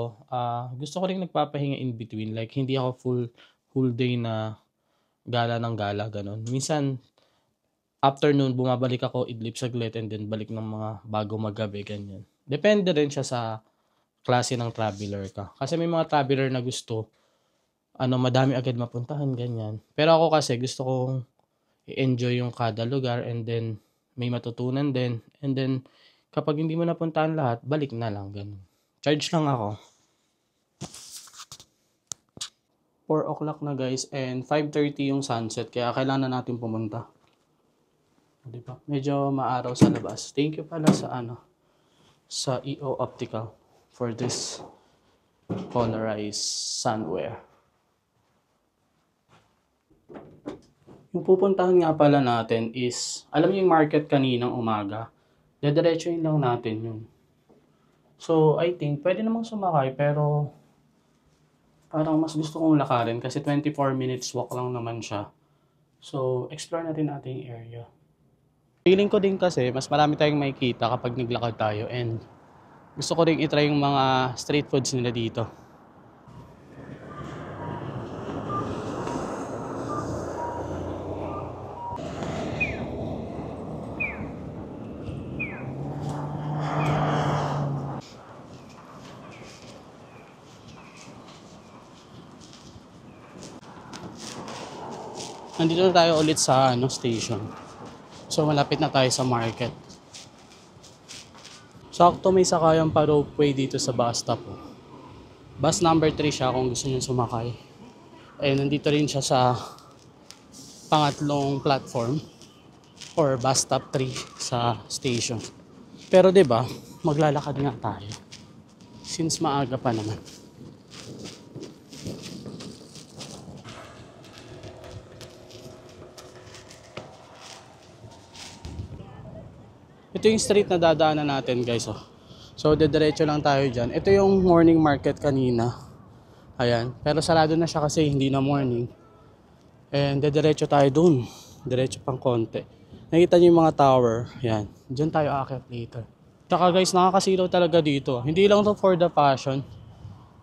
gusto ko rin nagpapahinga in between. Like, hindi ako full day na gala ng gala, ganun. Minsan, afternoon, bumabalik ako, idlip saglit, and then balik ng mga bago maggabi, ganyan. Depende rin siya sa klase ng traveler ka. Kasi may mga traveler na gusto, madami agad mapuntahan, ganyan. Pero ako kasi, gusto kong i-enjoy yung kada lugar, and then may matutunan din. And then, kapag hindi mo napuntahan lahat, balik na lang, ganun. Charge lang ako. 4 o'clock na guys, and 5:30 yung sunset, kaya kailangan natin pumunta. Diba? Medyo maaraw sa labas. Thank you pala sa EO Optical for this polarized sunwear. Yung pupuntahan nga pala natin is, alam niyo yung market kaninang umaga, dediretsuhin lang natin yun. So, I think, pwede namang sumakay, pero parang mas gusto kong lakarin kasi 24 minutes walk lang naman siya. So, explore natin yung area. Feeling ko din kasi, mas marami tayong makikita kapag naglakad tayo, and gusto ko rin itry yung mga street foods nila dito. nandito na tayo ulit sa station. So malapit na tayo sa market. Sakto may sakayan pa ropeway dito sa bus stop. Bus number 3 siya kung gusto niyo sumakay. Nandito rin siya sa pangatlong platform or bus stop 3 sa station. Pero 'di ba, maglalakad nga tayo. Since maaga pa naman. Ito yung street na dadaanan natin, guys. So, dediretso lang tayo dyan. Ito yung morning market kanina. Ayan. Pero sarado na siya kasi hindi na morning. And dediretso tayo dun. Diretso pang konti. Nakita niyo yung mga tower. Ayan. Diyan tayo aakyat later. Tsaka guys, nakakasilaw talaga dito. Hindi lang to for the fashion.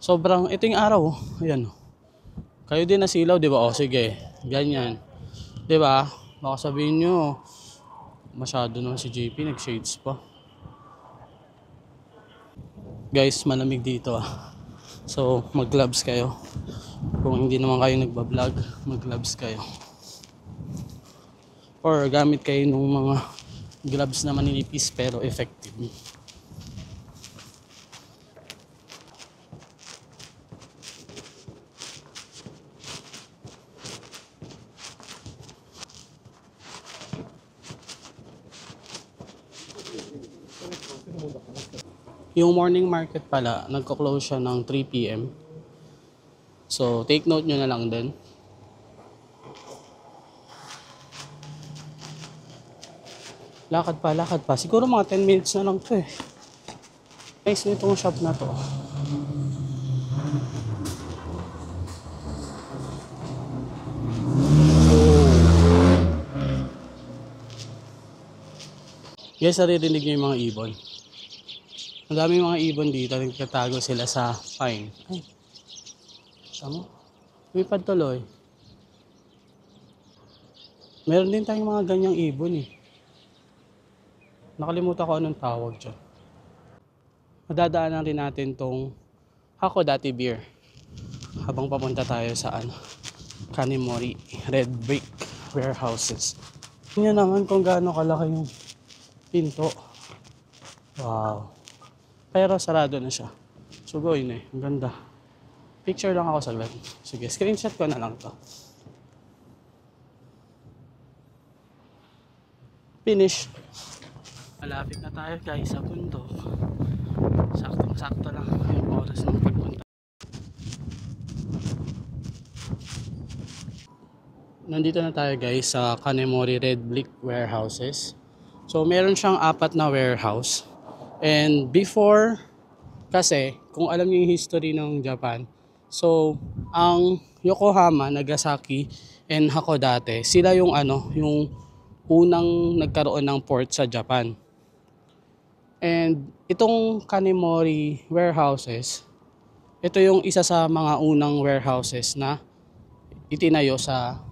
Sobrang, ito yung araw. Ayan. Kayo din nasilaw, di ba? O, sige. Ganyan. Di ba? Baka sabihin nyo, masyado naman si JP, nag-shades pa. Guys, malamig dito So, mag-gloves kayo. Kung hindi naman kayo nagbablog, mag-gloves kayo. Or gamit kayo ng mga gloves na maninipis pero effective. Yung morning market pala, nagko-close siya ng 3 PM. So, take note nyo na lang din. Lakad pa. Siguro mga 10 minutes na lang to Nice na itong shop na to. Guys, naririnig nyo yung mga ibon. Ang daming mga ibon dito, nagtatago sila sa pine. Ay, tama. Lumipad tuloy. Meron din tayong mga ganyang ibon Nakalimutan ko anong tawag dyan. Madadaanan rin natin tong Hakodate Beer. Habang papunta tayo sa Kanemori Red Brick Warehouses. Tingnan naman kung gaano kalaki yung pinto. Wow. Pero sarado na siya. Sugoy na Ang ganda. Picture lang ako saglit. Sige, screenshot ko na lang to. Finish. Malapit na tayo guys sa bundok. Saktong-sakto lang yung oras ng pagpunta. Nandito na tayo guys sa Kanemori Red Brick Warehouses. So meron siyang 4 na warehouse. And before, kasi kung alam niyo yung history ng Japan, so ang Yokohama, Nagasaki, and Hakodate, sila yung yung unang nagkaroon ng port sa Japan. And itong Kanemori warehouses, ito yung isa sa mga unang warehouses na itinayo sa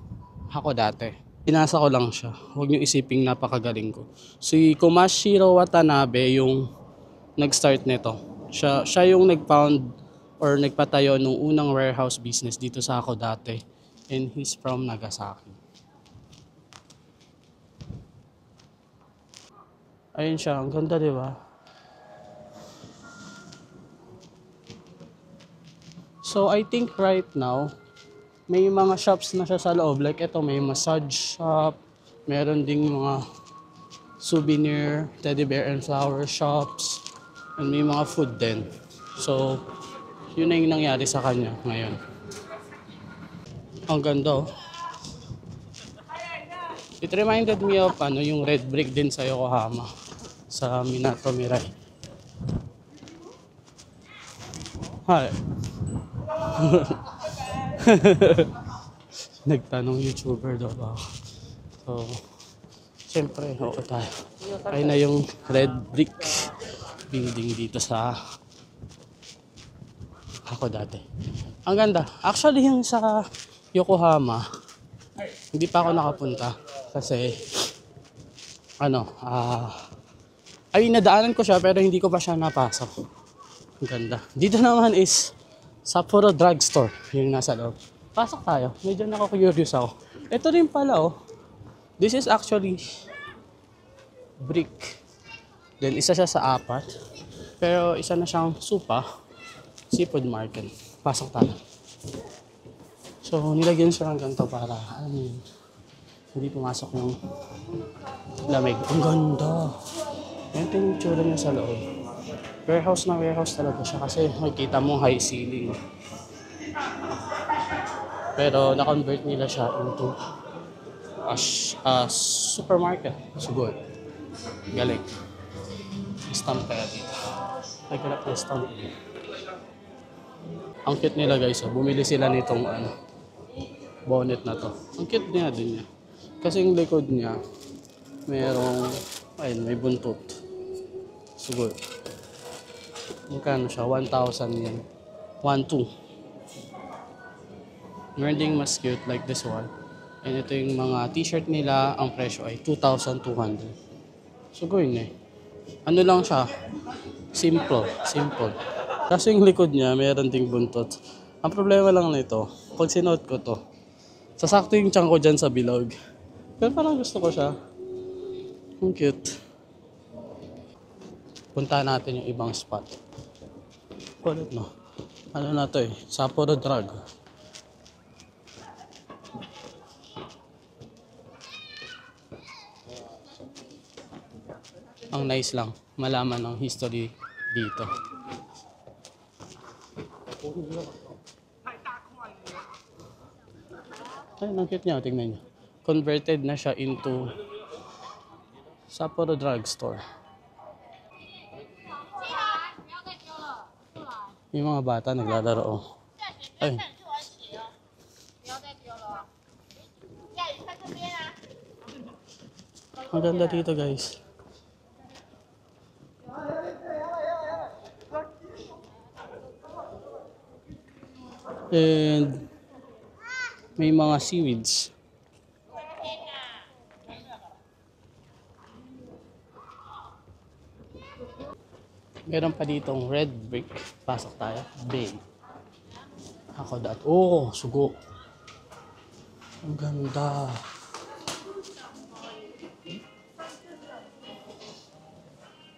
Hakodate. Pinasa ko lang siya. Huwag niyo isiping napakagaling ko. Si Kumashiro Watanabe yung nag-start nito. Siya yung nag-found or nagpatayo ng unang warehouse business dito sa Hakodate. And he's from Nagasaki. Ayun siya. Ang ganda, di ba? So, I think right now, may mga shops na siya sa loob. Like ito, may massage shop. Meron ding mga souvenir, teddy bear and flower shops. And may mga food din. So, yun na yung nangyari sa kanya ngayon. Ang ganda It reminded me of yung red brick din sa Yokohama. Sa Minato Mirai. Hi. Nagtanong YouTuber daw ako. So, siyempre, oo tayo. Ayun na yung red brick building dito sa Hakodate. Ang ganda. Actually, yung sa Yokohama, hindi pa ako nakapunta. Kasi, nadaanan ko siya pero hindi ko pa siya napasok. Ang ganda. Dito naman is Sapporo Drugstore, yung nasa loob. Pasok tayo. Medyo nakaka-curious ako. Ito rin pala oh. This is actually brick. Then isa siya sa 4. Pero isa na siyang supa. Seafood market. Pasok tayo. So nilagyan siya ng ganito para hindi pumasok yung lamig. Ang ganda. Yan yung tsura niya sa loob. Warehouse na warehouse talaga siya kasi makikita mo high ceiling. Pero na-convert nila siya into a supermarket. Siguro. Galing. Stamp kaya dito. Nagkalap na stamp. Ang cute nila guys. Bumili sila nitong bonnet na to. Ang cute niya din niya. Kasi yung likod niya merong may buntot. Siguro. Magkano siya? 1,000 yan. 1,200. Meron ding mas cute like this one. And ito yung mga t-shirt nila. Ang presyo ay 2,200. So, yun eh. Ano lang siya? Simple. Kasi yung likod niya, meron ding buntot. Ang problema lang nito, pag sinuot ko to, sasakto yung tiyan ko dyan sa bilog. Pero parang gusto ko siya. Ang cute. Punta natin yung ibang spot. Kulit no? Ano na to eh? Sapporo Drug. Ang nice lang, malaman ng history dito. Ay, ang cute niya, tingnan niyo. Converted na siya into Sapporo Drugstore. Yung mga bata naglalaro. Oh. Ay. Ang ganda dito guys. And may mga seaweeds. Meron pa ditong red brick. Pasok tayo. Bay. Ako dati. Oh, sugo. Ang ganda.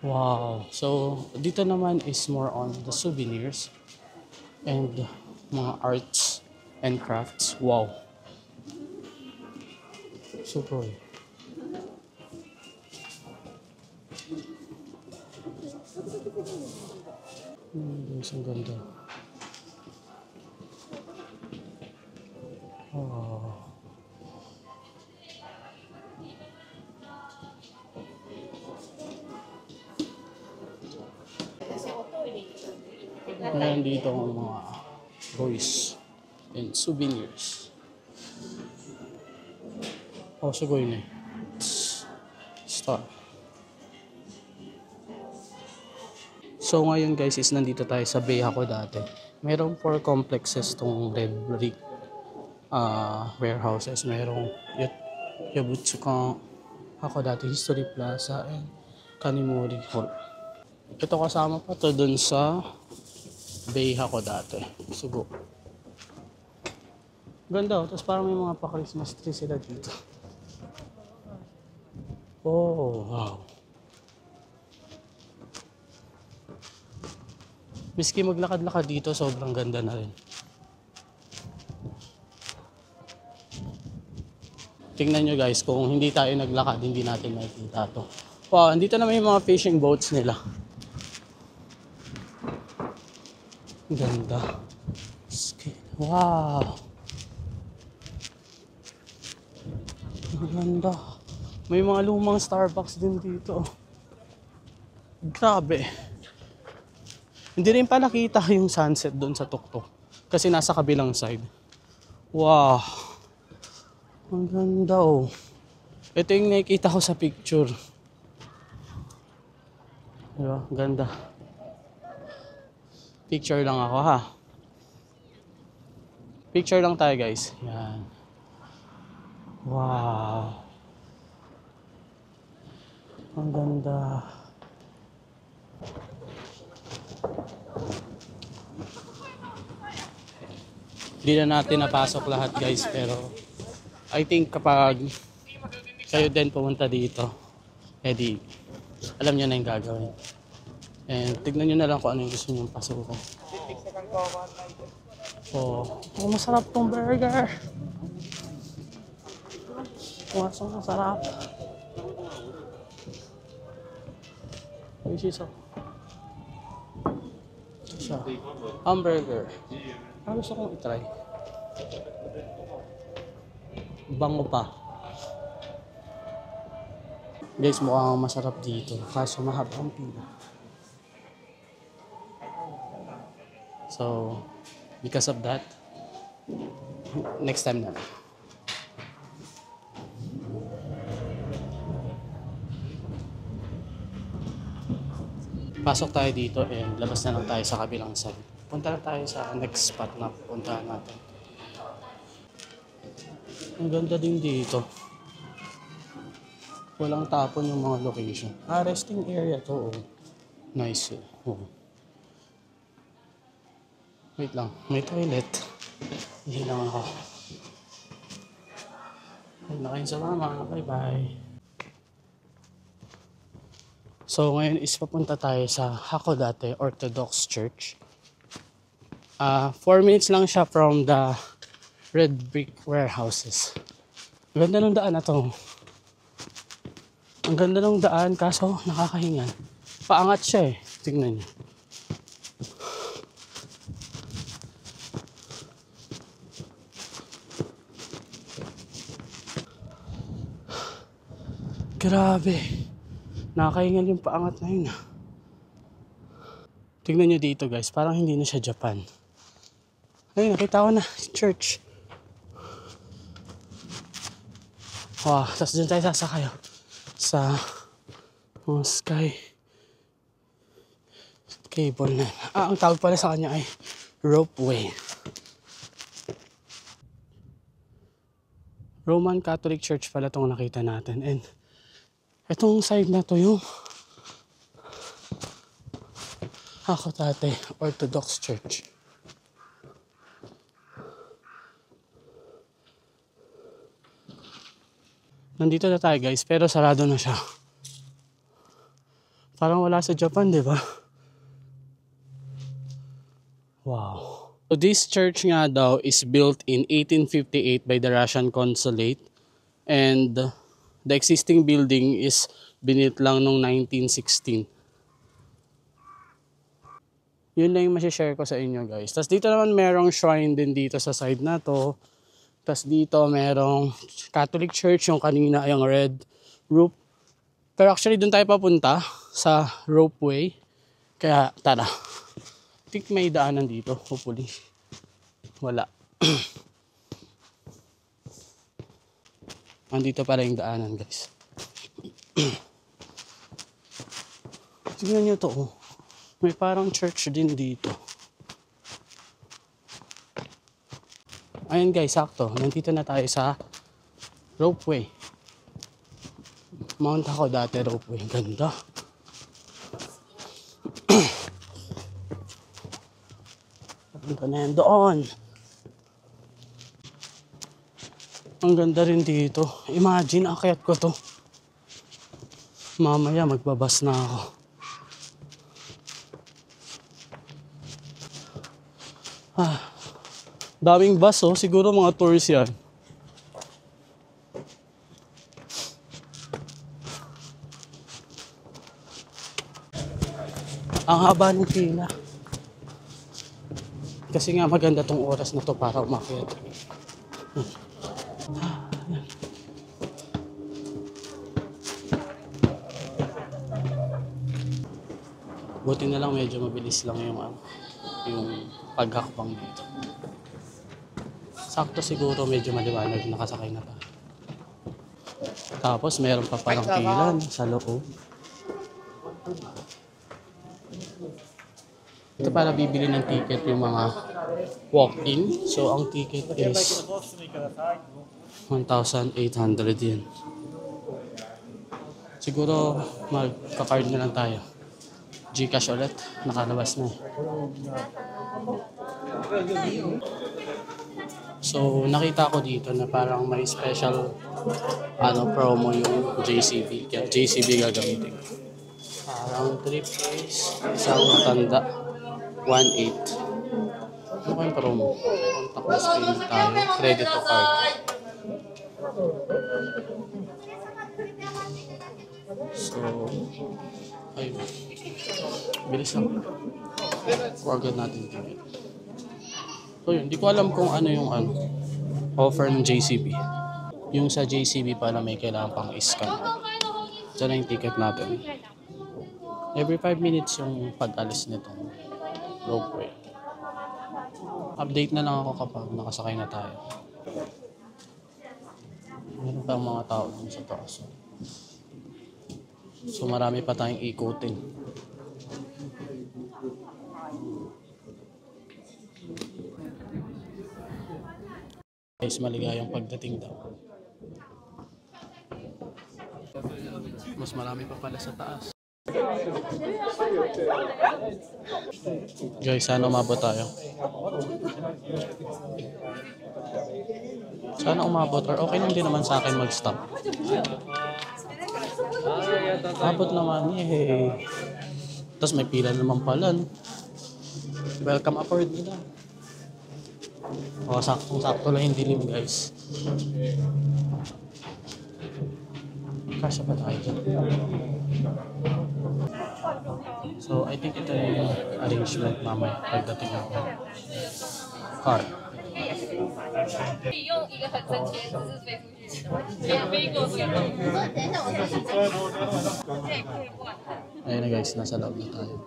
Wow. So, dito naman is more on the souvenirs and mga arts and crafts. Wow. Super. Guys, ang ganda. Oh. Meron dito ang mga toys and souvenirs. Oh, sugoy na. Star. So ngayon guys is nandito tayo sa Bay Hakodate. Merong 4 complexes tong red brick warehouses. Merong Yabutsukan Hakodate History Plaza and Kanimori Hall. Ito kasama pa to dun sa Bay Hakodate. Sugo. Ganda oh. Tapos parang may mga pa-Christmas tree sila dito. Oh, wow. Miski maglakad-lakad dito, sobrang ganda na rin. Tingnan nyo guys, kung hindi tayo naglakad, hindi natin makikita to. Wow, andito naman yung mga fishing boats nila. Ganda. Wow. Ganda. May mga lumang Starbucks din dito. Grabe. Hindi rin pa nakita yung sunset doon sa tuktok. Kasi nasa kabilang side. Wow. Ang ganda oh. Ito yung nakikita ko sa picture. Diba? Ganda. Picture lang ako ha. Picture lang tayo guys. Yan. Wow. Ang ganda. Hindi na natin napasok lahat guys, pero I think kapag kayo din pumunta dito, di alam nyo na yung gagawin. And tignan nyo na lang kung ano yung gusto nyo pasukan. Oh, masarap tong burger. Masarap. This is hamburger. Gusto kong i-try. Bango pa. Guys, mukhang masarap dito. Kaso mahaba ang pila. So, because of that, next time na. Pasok tayo dito and labas na lang tayo sa kabilang side. Punta na tayo sa next spot na puntahan natin. Ang ganda din dito. Walang tapon yung mga location. Resting area to. Oh. Nice. Oh. Wait lang, may toilet. Hindi lang ako. Huwag na kayong salama. Bye-bye. So ngayon is papunta tayo sa Hakodate Orthodox Church. 4 minutes lang siya from the red brick warehouses. Ang ganda ng daan na to. Ang ganda ng daan kaso nakakahingan. Paangat siya eh. Tingnan niyo. Grabe. Nakakahingan yung paangat na yun. Tingnan nyo dito guys. Parang hindi na siya Japan. Ayun, nakita ko na. Church. Wow. Tapos dyan tayo sasakay. Sa sky cable na. Ang tawag pala sa kanya ay ropeway. Roman Catholic Church pala itong nakita natin. And itong side na to yung Hakodate Orthodox Church. Nandito na tayo guys, pero sarado na siya. Parang wala sa Japan, di ba? Wow. So this church nga daw is built in 1858 by the Russian Consulate. And the existing building is binuilt lang noong 1916. Yun lang yung masishare ko sa inyo guys. Tapos dito naman merong shrine din dito sa side na to. Tapos dito merong Catholic Church, yung kanina ay ang red roof. Pero actually doon tayo papunta sa ropeway. Kaya tara. I think may daanan dito, hopefully. Wala. Andito pala yung daanan guys. Tingnan nyo to. Oh. May parang church din dito. Ayan guys, sakto. Nandito na tayo sa ropeway. Mount Hakodate ropeway. Ganda. Punta na yan doon. Ang ganda rin dito. Imagine, akyat ko to. Mamaya magbabas na ako. Daming bus oh. Siguro mga tours yan. Ang haba ng pila. Kasi nga maganda tong oras na to para umakyat. Buti na lang medyo mabilis lang yung paghakbang dito. Sakto siguro medyo maliwanag nakasakay na pa. Tapos meron pa palang pilan sa loob. Ito para bibili ng ticket yung mga walk-in. So ang ticket is 1,800 yen. Siguro magka-card na lang tayo. Gcash ulit. Nakalabas na eh. So, nakita ko dito na parang may special promo yung JCB. Kaya JCB gagamitin. Parang 3 piece, isang matanda, 1.8. Ano ba yung promo? Contactless payment tayo, credit to card. So, ayun. Bilis lang. Huwag natin tingin. So yun, di ko alam kung ano yung offer ng JCB. Yung sa JCB pala may kailangan pang scan. Diyan na yung ticket natin. Every 5 minutes yung pag-alis nitong ropeway. Update na lang ako kapag nakasakay na tayo. Meron pa ang mga tao dun sa taas. So marami pa tayong ikutin. Guys, maligayang pagdating daw. Mas marami pa pala sa taas. Guys, sana umabot tayo. Sana umabot or okay lang din naman sa akin mag-stop. Abot naman, yay! Tapos may pila naman pala. Welcome aboard nila. O, sakto lang yung dilim, guys. Kasya pa tayo dyan. So, I think ito yung arrangement mamaya pagdating ako. Car. 可以用一个很神奇的姿势飞出去，飞过去。Ayun na guys, nasa loob na tayo.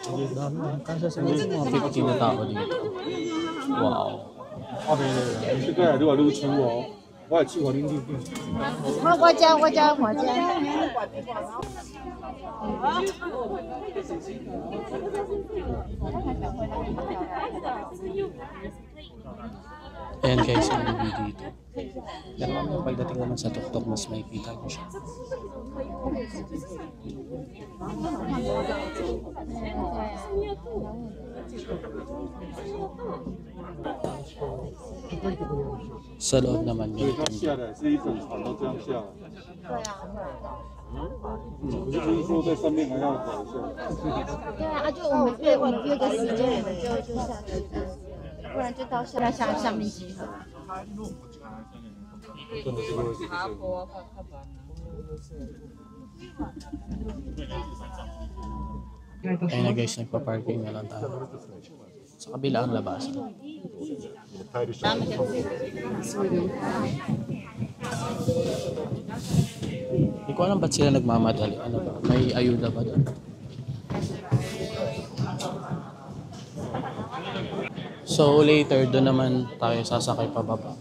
Dami, kasya siguro yung mga 15 na tao dito. Wow. 这个如果露出哦，我也去过领地。我家。Ayan guys, yung review dito. Pero yung pagdating naman sa tuktok, mas makikita nyo siya. Sa loob naman 所以 ganito. 它下来是一整船都这样下来。可是不是说在上面还要走一下？对啊，就我们约个时间，我们就下去，不然就到下面集合。 真的是会是Ayun na guys, nagpa-parking na lang tayo. Sa kabila ang labasan. Hindi ko alam ba't sila nagmamadali. Ano ba? May ayuda ba doon? So later, doon naman tayo sasakay pababa.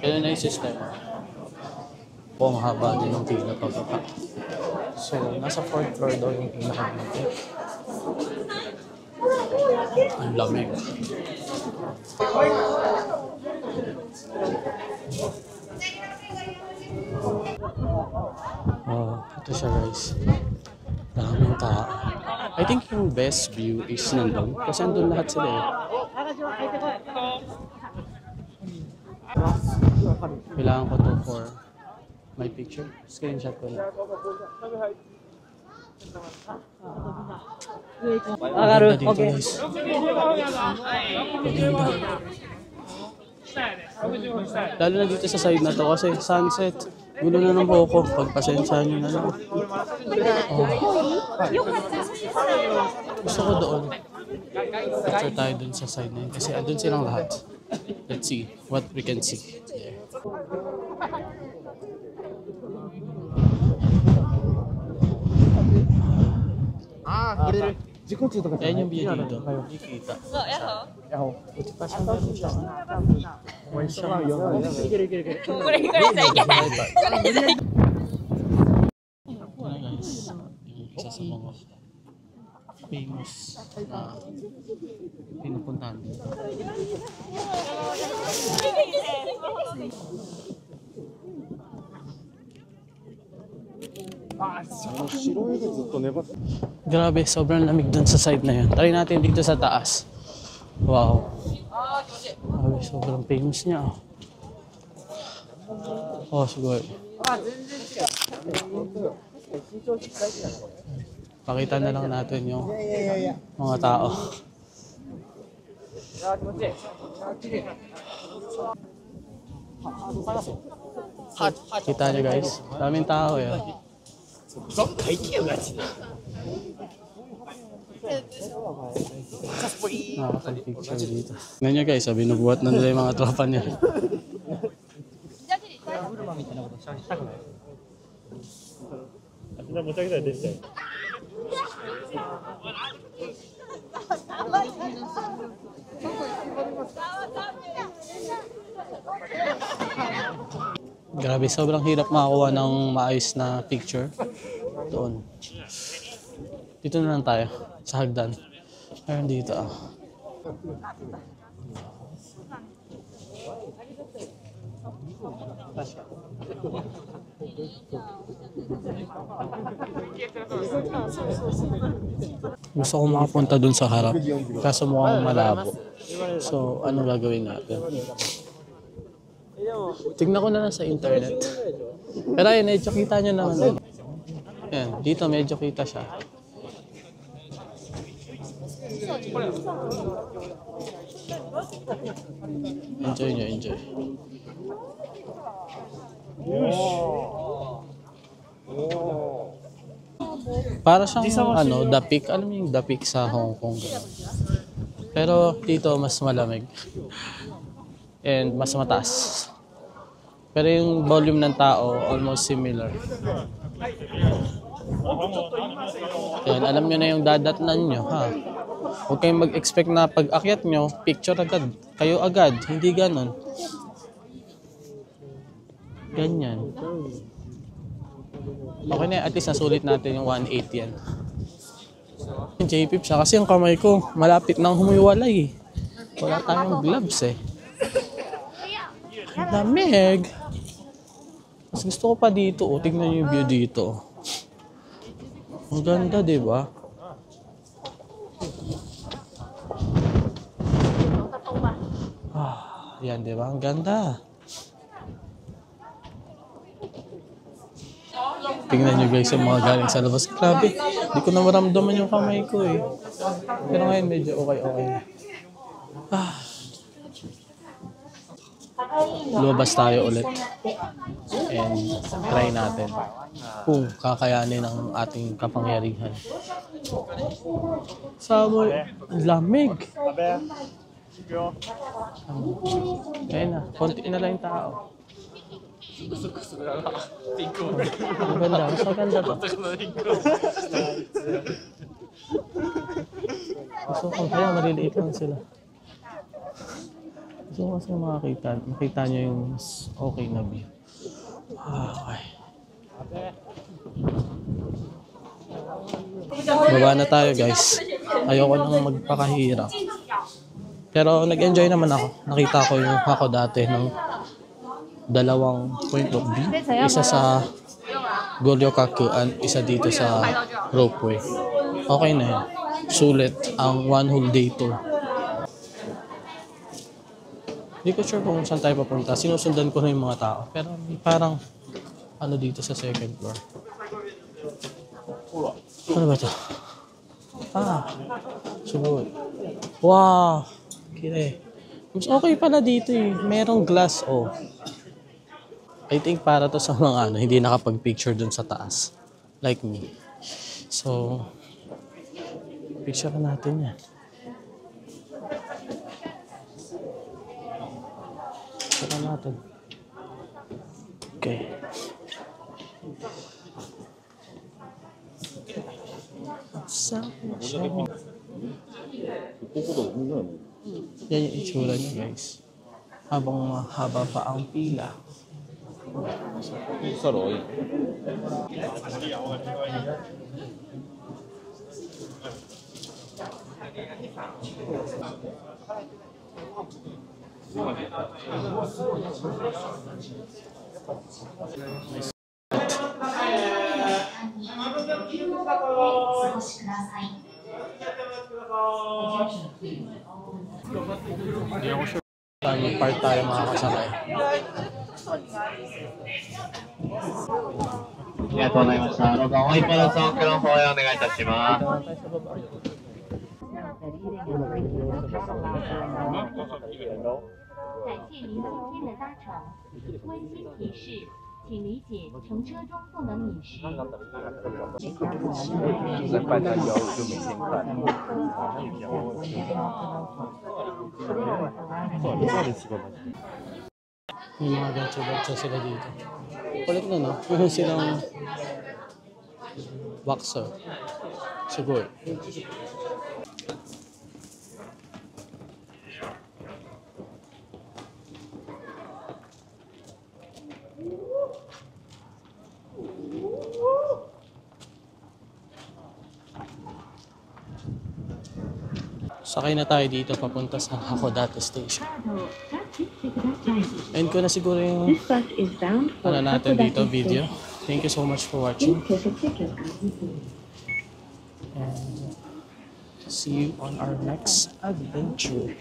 Kaya na yung sistema. Ang haba din ng pila pababa. So, nasa 4th floor daw yung pinaka-dito. Ang lamig. Oh, ito siya guys. Daming tao. I think yung best view is nandun. Kasi nandun lahat sila eh. Kailangan ko to for my picture. Screenshot ko na. Maganda dito guys. Maganda. Lalo na dito sa side na to kasi sunset. Gulo na ng buhok ko. Pagpasensyahan nyo na lang. Oh. Gusto ko doon. Picture tayo dun sa side na yun. Kasi andun silang lahat. Let's see what we can see. Yeah. Ayan yung view dito. Nakikita. Guys, yung isa sa mga famous na pinupuntahan dito. Grabe, sobrang lamig dun sa side na yun. Try natin dito sa taas. Wow. Grabe, sobrang famous niya. Oh, siguro. Pakita na lang natin yung mga tao. Kita niyo guys, daming tao yan. Nakakapag-picture dito. Ngayon nyo guys, binubuhat na nila yung mga tropa niya. Grabe, sobrang hirap makakuha ng maayos na picture. Doon. Dito na lang tayo, sa hagdan. Ayun dito ah. Gusto ko makapunta dun sa harap, kaso mukhang malabo. So, anong gagawin natin? Tignan ko na lang sa internet. Pero ayun, medyo kita nyo naman. Ayan, dito medyo kita siya. Enjoy nyo, enjoy. Para siyang ano, The Peak. Alam mo yung The Peak sa Hong Kong. Pero dito mas malamig. And mas mataas. Pero yung volume ng tao, almost similar. Yan, alam nyo na yung dadatnan nyo, ha? Huwag kayong mag-expect na pag-akyat nyo, picture agad. Kayo agad, hindi ganon. Ganyan. Okay na, at least nasulit natin yung 1.8 yan. Yung J-Pip siya, kasi yung kamay ko, malapit nang humiwalay. Wala tayong gloves eh. Lamig. Mas gusto ko pa dito, oh. Tignan niyo yung view dito. Ang ganda, di ba? Ah, yan, di ba? Ang ganda. Tingnan niyo guys yung mga galing sa labas. Grabe, di ko na maramdaman yung kamay ko eh. Pero ngayon medyo okay na. Ah. Lumabas tayo ulit. And try natin kung kakayanin ng ating kapangyarihan. Saboy, lamig. Ayun na, konti na lang yung tao. Ang ganda, mas maganda to. Gusto ko kaya maliliit lang sila. Gusto ko kasi makita nyo yung mas okay na view. Okay. Baba na tayo guys. Ayoko nang magpakahirap. Pero nag-enjoy naman ako. Nakita ko yung ako dati ng dalawang point of view. Isa sa Goryokaku at isa dito sa ropeway. Okay na yun. Sulit ang one whole day tour. Hindi ko sure kung saan tayo papunta. Sinusundan ko na yung mga tao. Pero parang ano dito sa second floor. Ano ba ito? Ah, siguro. Wow! Kire. Mas okay pala dito eh. Merong glass oh. I think para to sa mga hindi nakapag-picture dun sa taas. Like me. So, picture natin yan. Picture natin. Okay. Yan yung itsura niya guys. Habang mahaba pa ang pila. Saroy. Hindi ako sure saan yung part tayo makakasakay. ありがとうございました。どうぞもう一歩ずつ奥の方へお願いいたします。感谢您今天的搭乘。温馨提示，请理解乘车中不能饮食。在半山腰就每天看。May mga gatsa-gatsa sila dito. Kulit na, no? Meron silang boxer. Siguro. Sakay na tayo dito papunta sa Hakodate Station. End ko na siguro yung ano natin dito video. Thank you so much for watching. And see you on our next adventure.